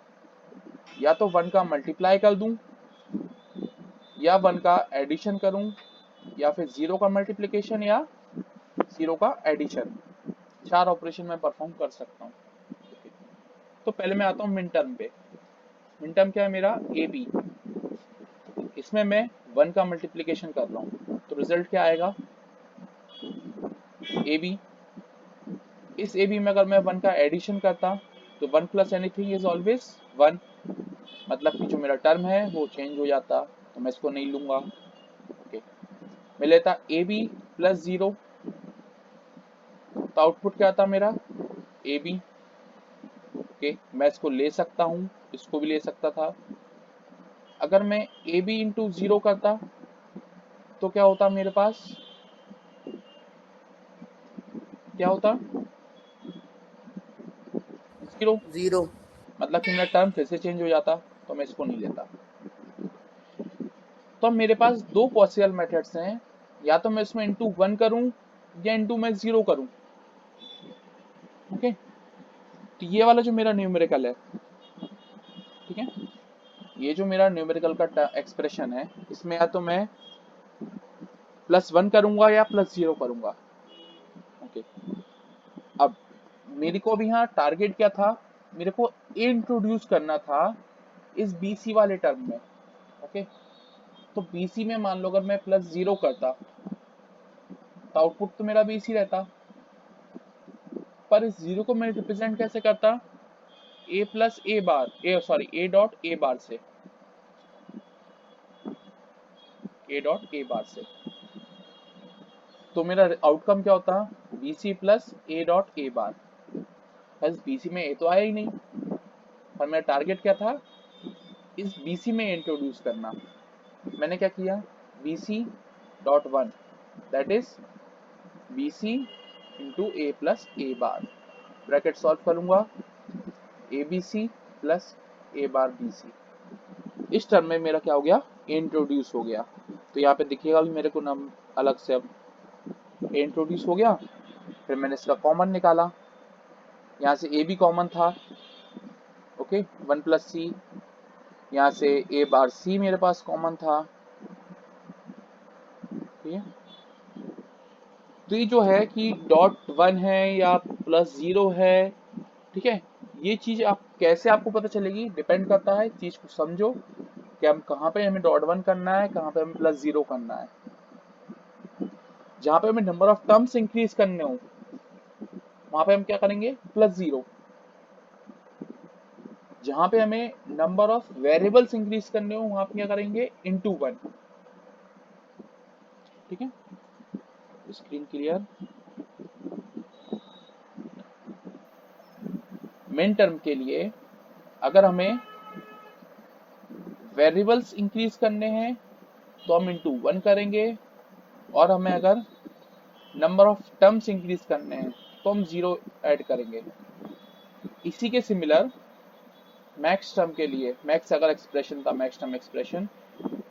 या तो 1 का मल्टीप्लाई कर दूं, या 1 का एडिशन करूं, या फिर 0 का मल्टीप्लिकेशन या 0 का एडिशन, 4 ऑपरेशन में परफॉर्म कर सकता हूँ। तो पहले मैं आता हूँ मिन टर्म पे। मिन टर्म क्या है मेरा, AB, इसमें मैं 1 का मल्टीप्लिकेशन कर रहा हूँ, तो रिजल्ट क्या आएगा, AB। इस AB में अगर मैं 1 का एडिशन करता तो 1 प्लस एनीथिंग इज ऑलवेज 1, मतलब कि जो मेरा टर्म है वो चेंज हो जाता, तो मैं इसको नहीं लूंगा। ओके, मैं लेता AB प्लस 0, तो आउटपुट क्या आता मेरा, AB। ओके, मैं इसको ले सकता हूँ, इसको भी ले सकता था। अगर मैं AB इंटू 0 करता तो क्या होता मेरे पास, क्या होता, 0, जीरो। मतलब कि मेरा टर्म फिर से चेंज हो जाता, तो मैं इसको नहीं लेता। तो अब मेरे पास दो पॉसिबल मेथड्स हैं, या तो मैं इसमें इंटू 1 करूं या इंटू मैं 0 करूं। ओके, तो ये वाला जो मेरा न्यूमेरिकल है, ठीक है, ये जो मेरा न्यूमेरिकल का एक्सप्रेशन है, इसमें या तो मैं +1 करूंगा या +0 करूंगा। ओके, अब मेरे को अभी यहाँ टारगेट क्या था, मेरे को ए इंट्रोड्यूस करना था इस BC वाले टर्म में। ओके, तो BC में मान लो अगर मैं +0 करता तो आउटपुट तो मेरा BC रहता, पर इस 0 को मैं रिप्रेजेंट कैसे करता, A plus A bar, A dot A बार से, A डॉट A बार से। तो मेरा आउटकम क्या होता, B C plus A dot A bar. बस बी सी में ए तो आया ही नहीं, और मेरा टारगेट क्या था, इस बी सी में इंट्रोड्यूस करना। मैंने क्या किया, B C dot one that is B C into A plus A bar, bracket solve करूंगा, A B C plus A bar B C. इस टर्म में मेरा क्या हो गया, इंट्रोड्यूस हो गया। तो यहाँ पे दिखेगा भी मेरे को नाम अलग से, अब इंट्रोड्यूस हो गया। फिर मैंने इसका कॉमन निकाला, यहाँ से ए भी कॉमन था, ओके, वन प्लस सी, यहाँ से ए बार सी मेरे पास कॉमन था, ठीक है। तो ये जो है कि डॉट वन है या प्लस जीरो है, ठीक है, ये चीज आप कैसे आपको पता चलेगी, डिपेंड करता है, चीज को समझो कि हम कहाँ पे हमें डॉट वन करना है, कहाँ पे हमें प्लस जीरो करना है। जहाँ पे हमें नंबर ऑफ टर्म्स इंक्रीज करने हो वहां पे हम क्या करेंगे, प्लस जीरो। जहां पे हमें नंबर ऑफ वेरिएबल्स इंक्रीज करने हो वहां पे क्या करेंगे, इनटू वन, ठीक है। Screen clear. मेन टर्म के लिए अगर हमें वेरिएबल्स इंक्रीज करने हैं तो हम इनटू वन करेंगे, और हमें अगर नंबर ऑफ टर्म्स इंक्रीज करने हैं तो हम जीरो ऐड करेंगे। इसी के सिमिलर मैक्स टर्म के लिए, मैक्स अगर एक्सप्रेशन था, मैक्स टर्म एक्सप्रेशन,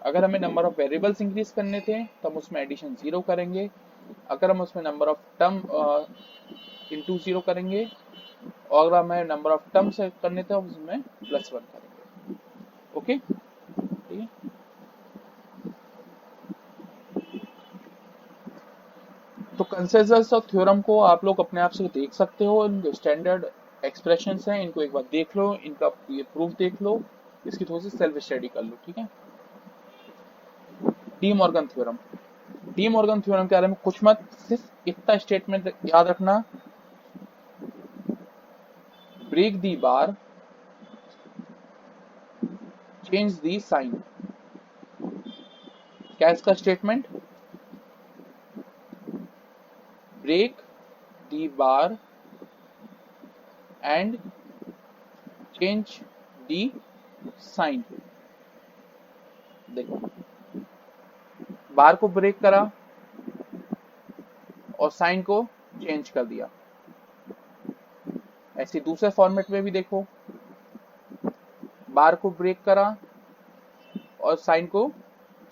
अगर हमें नंबर ऑफ वेरिएबल्स इंक्रीज करने थे तो हम उसमें एडिशन जीरो करेंगे, अगर हम उसमें number of term into zero करेंगे, और अगर हमें नंबर ऑफ टर्म्स करने थे उसमें प्लस वन करेंगे, ओके, ठीक है। तो कंसेंसस और थ्योरम को आप लोग अपने आप से देख सकते हो, इनके स्टैंडर्ड एक्सप्रेशंस हैं, इनको एक बार देख लो, इनका ये प्रूफ देख लो, इसकी थोड़ी सी सेल्फ स्टडी कर लो, ठीक है। De Morgan theorem, De Morgan theorem के बारे में कुछ मत, सिर्फ इतना स्टेटमेंट याद रखना, break the bar, change the sign. क्या इसका statement, break the bar and change the sign. देखो, बार को ब्रेक करा और साइन को चेंज कर दिया। ऐसे दूसरे फॉर्मेट में भी देखो, बार को ब्रेक करा और साइन को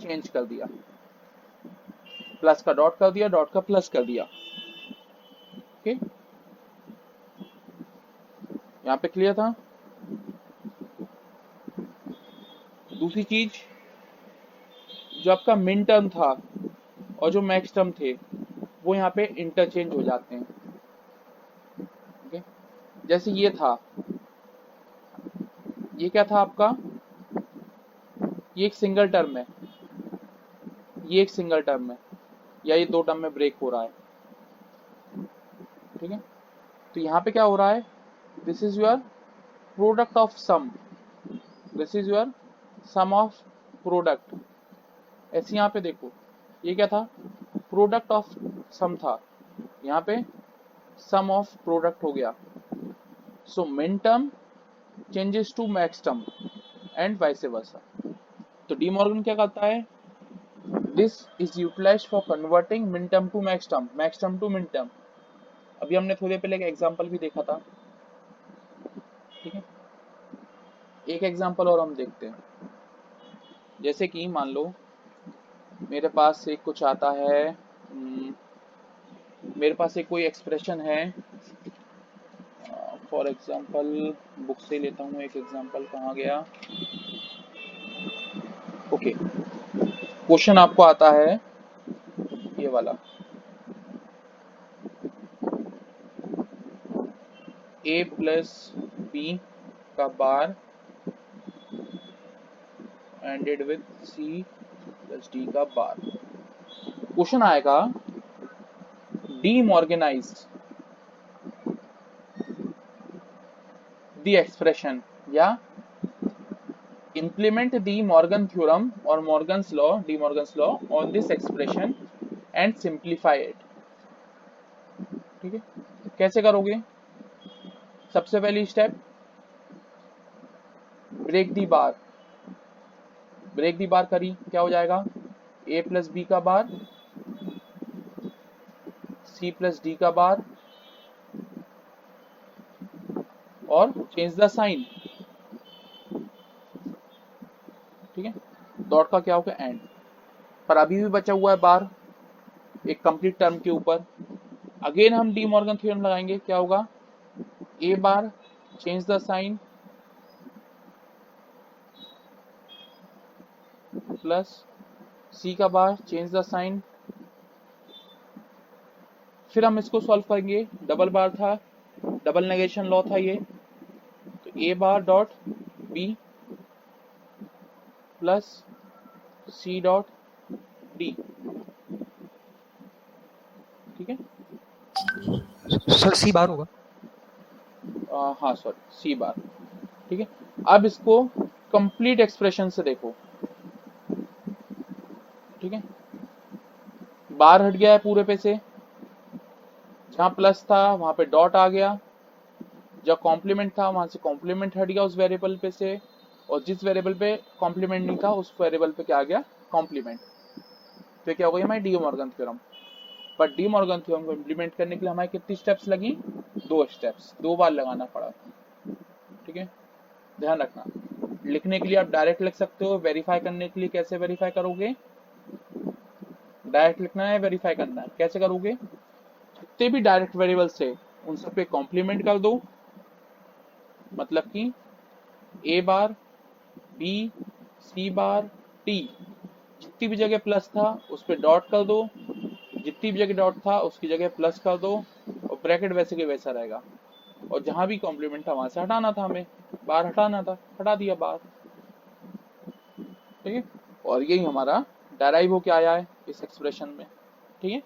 चेंज कर दिया, प्लस का डॉट कर दिया, डॉट का प्लस कर दिया, ओके। यहां पे क्लियर था। दूसरी चीज, जो आपका मिन टर्म था और जो मैक्स टर्म थे वो यहाँ पे इंटरचेंज हो जाते हैं, ओके। जैसे ये था, ये क्या था आपका, ये एक सिंगल टर्म है, ये एक सिंगल टर्म है, या ये दो टर्म में ब्रेक हो रहा है, ठीक है। तो यहाँ पे क्या हो रहा है, this is your product of sum, this is your sum of product. ऐसे यहाँ पे देखो, ये क्या था, प्रोडक्ट ऑफ सम था, यहाँ पे सम ऑफ प्रोडक्ट हो गया। So min term changes to max term and vice versa. तो डी मॉर्गन क्या करता है, this is utilised for converting min term to max term, max term to min term. अभी हमने थोड़ी देर पहले एक एग्जांपल भी देखा था, ठीक है। एक एग्जांपल और हम देखते हैं, जैसे कि मान लो मेरे पास एक कुछ आता है, मेरे पास एक कोई एक्सप्रेशन है, फॉर एग्जांपल बुक से लेता हूँ एक एग्जांपल, कहाँ गया, ओके। क्वेश्चन आपको आता है ये वाला, a प्लस बी का bar ended with c plus d का बार। क्वेश्चन आएगा, डीमॉर्गेनाइज द एक्सप्रेशन या implement the Morgan theorem or Morgan's law, De Morgan's law on this expression and simplify it. ठीक है, कैसे करोगे? सबसे पहली step, break the bar. Break the bar करी, क्या हो जाएगा? a प्लस बी का बार, c प्लस डी का बार, और चेंज द साइन। ठीक है, डॉट का क्या होगा? एंड। पर अभी भी बचा हुआ है बार एक कंप्लीट टर्म के ऊपर। अगेन हम डी मॉर्गन थ्योरम लगाएंगे, क्या होगा? ए बार चेंज द साइन प्लस सी का बार चेंज द साइन। फिर हम इसको सॉल्व करेंगे, डबल बार था, डबल नेगेशन लॉ था ये, तो A bar dot B plus C dot D. ठीक है, सर सी बार होगा। हाँ सॉरी, सी बार। ठीक है, अब इसको कंप्लीट एक्सप्रेशन से देखो। ठीक है, बार हट गया है पूरे पे से, जहां प्लस था वहां पे डॉट आ गया, जब कॉम्प्लीमेंट था वहां से कॉम्प्लीमेंट हट गया उस वेरिएबल पे से, और जिस वेरिएबल पे कॉम्प्लीमेंट नहीं था उस वेरिएबल पे क्या आ गया? कॉम्प्लीमेंट। तो क्या हो गई हमारी डी मॉर्गन थ्योरम। पर डी मॉर्गन थ्योरम को इम्प्लीमेंट करने के लिए हमारी कितनी स्टेप्स लगी? 2 स्टेप्स, 2 बार लगाना पड़ा। ठीक है, ध्यान रखना। लिखने के लिए आप डायरेक्ट लिख सकते हो, वेरीफाई करने के लिए कैसे वेरीफाई करोगे? डायरेक्ट लिखना है, वेरीफाई करना है, कैसे करोगे? जितने भी डायरेक्ट वेरिएबल्स थे उन सब पे कॉम्प्लीमेंट कर दो, मतलब कि A bar B C bar T, जितनी भी जगह प्लस था उस पर डॉट कर दो, जितनी भी जगह डॉट था उसकी जगह प्लस कर दो, और ब्रैकेट वैसे के वैसा रहेगा। और जहां भी कॉम्प्लीमेंट था वहां से हटाना था, हमें बार हटाना था, हटा दिया बार। ठीक है, और यही हमारा डेराइव होके आया है इस एक्सप्रेशन में। ठीक है,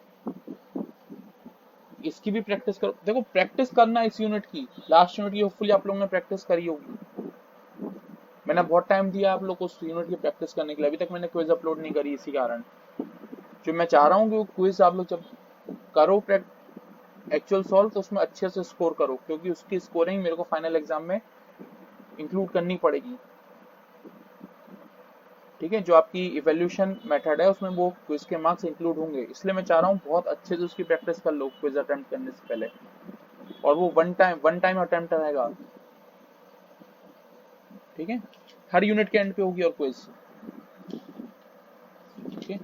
इसकी भी प्रैक्टिस करो। देखो, प्रैक्टिस करना इस यूनिट की, लास्ट यूनिट की होपफुली आप लोगों ने प्रैक्टिस करी होगी। मैंने बहुत टाइम दिया आप लोग को उस यूनिट की प्रैक्टिस करने के लिए, अभी तक मैंने क्विज अपलोड नहीं करी इसी कारण। जो मैं चाह रहा हूँ कि वो क्विज आप लोग जब करो एक्चुअल सॉल्व, तो उसमें अच्छे से स्कोर करो, क्योंकि उसकी स्कोरिंग मेरे को फाइनल एग्जाम में इंक्लूड करनी पड़ेगी। ठीक है, जो आपकी इवैल्यूएशन मेथड है उसमें वो क्विज के मार्क्स इंक्लूड होंगे, इसलिए मैं चाह रहा हूँ बहुत अच्छे से उसकी प्रैक्टिस कर लो क्विज अटेम्प्ट करने से पहले। और वो वन टाइम अटेम्प्ट रहेगा। ठीक है, हर यूनिट के एंड पे होगी और क्विज। ठीक है,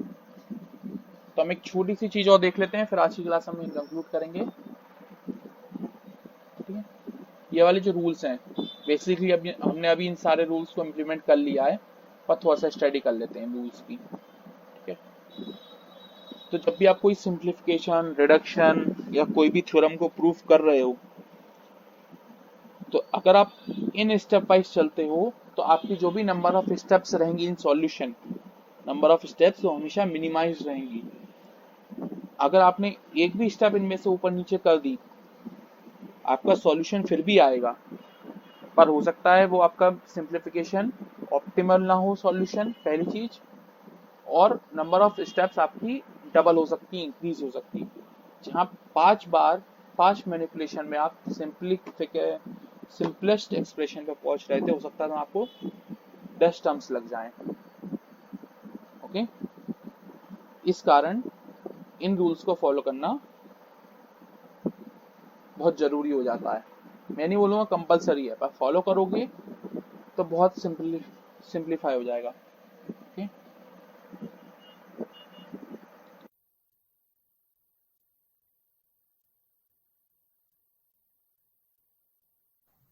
तो हम एक छोटी सी चीज और देख लेते हैं, फिर आज की क्लास हम कंक्लूड करेंगे। ठीक है, ये वाले जो रूल्स हैं, बेसिकली अभी हमने अभी इन सारे रूल्स को इम्प्लीमेंट कर लिया है, पर थोड़ा सा स्टडी कर लेते हैं रूल्स की। ठीक है, तो जब भी आप कोई सिंप्लीफिकेशन, रिडक्शन या कोई भी थ्योरम को प्रूव कर रहे हो, तो अगर आप इन स्टेप वाइज चलते हो तो आपकी जो भी नंबर ऑफ स्टेप्स रहेंगी in solution, number of steps वो हमेशा मिनिमाइज रहेंगी। अगर आपने एक भी स्टेप इनमें से ऊपर नीचे कर दी, आपका सॉल्यूशन फिर भी आएगा, पर हो सकता है वो आपका सिंप्लीफिकेशन ऑप्टिमल ना हो सॉल्यूशन, पहली चीज, और नंबर ऑफ स्टेप्स आपकी डबल हो सकती है, इंक्रीज हो सकती है। जहां 5 मैनिपुलेशन में आप सिंपलेस्ट एक्सप्रेशन पे पहुंच रहे थे, हो सकता है आपको 10 टर्म्स लग जाएं। ओके, इस कारण इन रूल्स को फॉलो करना बहुत जरूरी हो जाता है। मैं नहीं बोलूंगा कंपलसरी है, पर फॉलो करोगे तो बहुत सिंप्लीफाई हो जाएगा। ओके,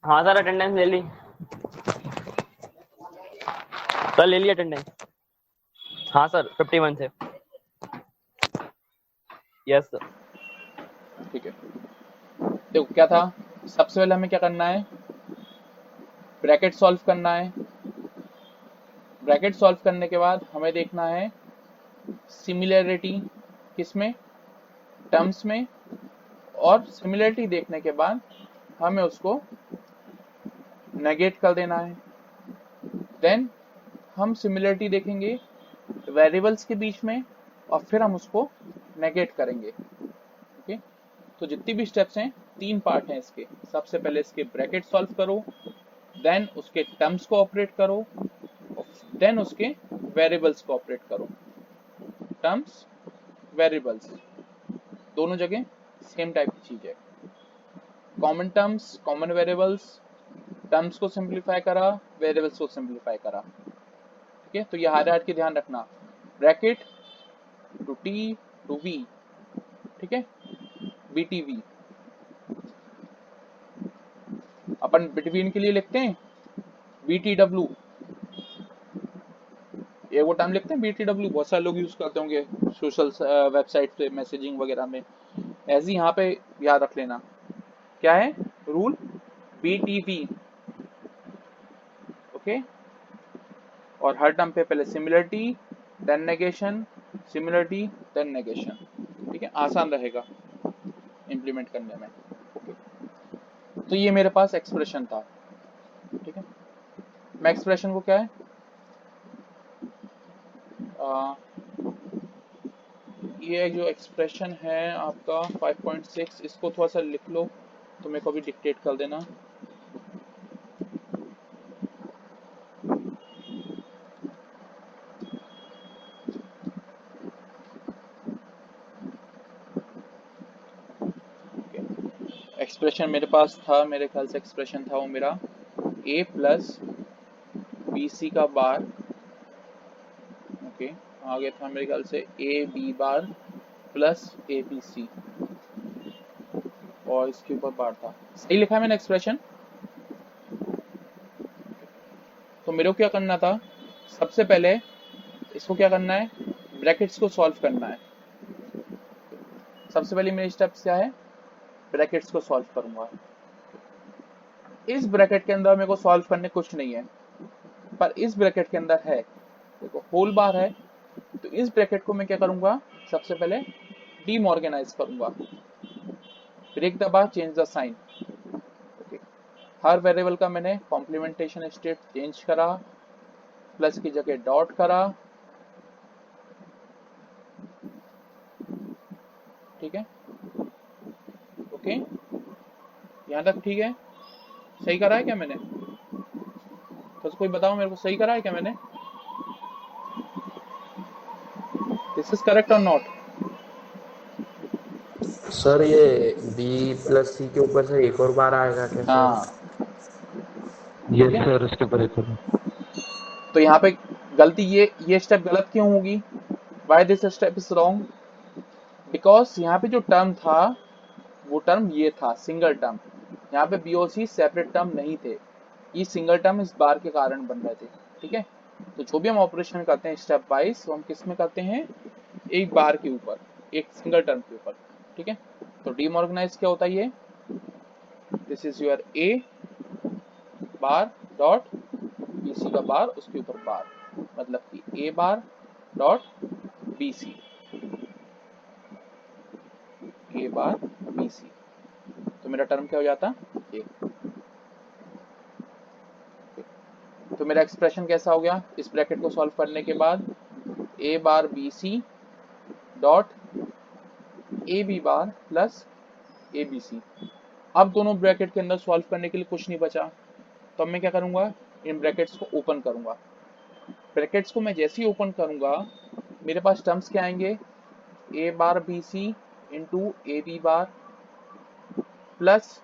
हाँ सर, अटेंडेंस ले ली सर, ले ली अटेंडेंस। हाँ सर, 51 से। Yes sir. ठीक है, देखो क्या था, सबसे पहले हमें क्या करना है? ब्रैकेट सॉल्व करना है। ब्रैकेट सॉल्व करने के बाद हमें देखना है सिमिलैरिटी किसमें? टर्म्स में। और सिमिलैरिटी देखने के बाद हमें उसको नेगेट कर देना है। देन हम सिमिलैरिटी देखेंगे वेरिएबल्स के बीच में, और फिर हम उसको नेगेट करेंगे। ओके, तो जितनी भी स्टेप्स हैं 3 पार्ट हैं इसके। सबसे पहले इसके ब्रैकेट सॉल्व करो, देन उसके टर्म्स को ऑपरेट करो, देन उसके वेरिएबल्स को ऑपरेट करो। टर्म्स वेरिएबल्स दोनों जगह सेम टाइप की चीज है। Common terms, common variables, terms को सिंप्लीफाई करा, वेरिएबल्स को सिंप्लीफाई करा। ठीक है, तो ये हायरार्की ध्यान रखना, bracket to T to V, ठीक है, बीटीवी। अपन बिटवीन के लिए लिखते हैं बीटीडब्ल्यू, ये वो टर्म लिखते हैं बीटीडब्ल्यू, बहुत सारे लोग यूज करते होंगे सोशल वेबसाइट पे मैसेजिंग वगैरह में। ऐसे यहाँ पे याद रख लेना क्या है रूल, बीटीवी। ओके, और हर टर्म पे पहले similarity then negation, similarity then negation. ठीक है, आसान रहेगा इंप्लीमेंट करने में। ओके, तो ये मेरे पास एक्सप्रेशन था। ठीक है, मैं एक्सप्रेशन को क्या है ये जो एक्सप्रेशन है आपका 5.6, इसको थोड़ा सा लिख लो तो मेरे को भी डिक्टेट कर देना। एक्सप्रेशन मेरे पास था, मेरे ख्याल से एक्सप्रेशन था वो मेरा a प्लस बी सी का बार। ओके, आगे था मेरे ख्याल से A B bar plus A B C, और इसके ऊपर बार था। सही लिखा है मैंने एक्सप्रेशन? तो मेरे को क्या करना था, सबसे पहले इसको क्या करना है, ब्रैकेट्स को सॉल्व करना है। सबसे पहले मेरी स्टेप्स क्या है, ब्रैकेट्स को सॉल्व करूंगा। इस ब्रैकेट के अंदर मेरे को सॉल्व करने कुछ नहीं है, पर इस ब्रैकेट के अंदर है, देखो होल बार है, तो इस ब्रैकेट को मैं क्या करूंगा, सबसे पहले डीमॉर्गेनाइज करूंगा। Break the bar, change the sign. Okay, हर वेरिएबल का मैंने कॉम्प्लीमेंटेशन स्टेट चेंज करा, प्लस की जगह डॉट करा। ठीक है, ओके, यहां तक ठीक है? सही करा है क्या मैंने? तो कोई बताओ मेरे को, सही करा है क्या मैंने? दिस इज करेक्ट और नॉट? सर ये बी प्लस सी के ऊपर से एक और बार आएगा क्या सर? हाँ, यस सर, उसके ऊपर एक और। तो यहाँ पे गलती, ये स्टेप गलत क्यों होगी? Why this step is wrong? Because यहाँ पे जो टर्म था वो टर्म ये था सिंगल टर्म, यहाँ पे बी और सी सेपरेट टर्म नहीं थे, ये सिंगल टर्म इस बार के कारण बन रहे थे। ठीक है, तो जो भी हम ऑपरेशन करते हैं स्टेप वाइज, वो हम किस में करते हैं, एक बार के ऊपर, एक सिंगल टर्म के ऊपर। ठीक है, तो डीमॉर्गेनाइज क्या होता है ये, this is your A bar dot B C का बार, उसके ऊपर बार, मतलब कि A bar dot B C, A bar B C. तो मेरा टर्म क्या हो जाता, ए। तो मेरा एक्सप्रेशन कैसा हो गया, इस ब्रैकेट को सॉल्व करने के बाद A bar B C dot A B bar plus A B C. अब दोनों ब्रैकेट के अंदर सॉल्व करने के लिए कुछ नहीं बचा, तो अब मैं क्या करूंगा, इन ब्रैकेट्स को ओपन करूंगा। ब्रैकेट्स को मैं जैसे ही ओपन करूंगा, मेरे पास टर्म्स क्या आएंगे, A bar B C into A B bar plus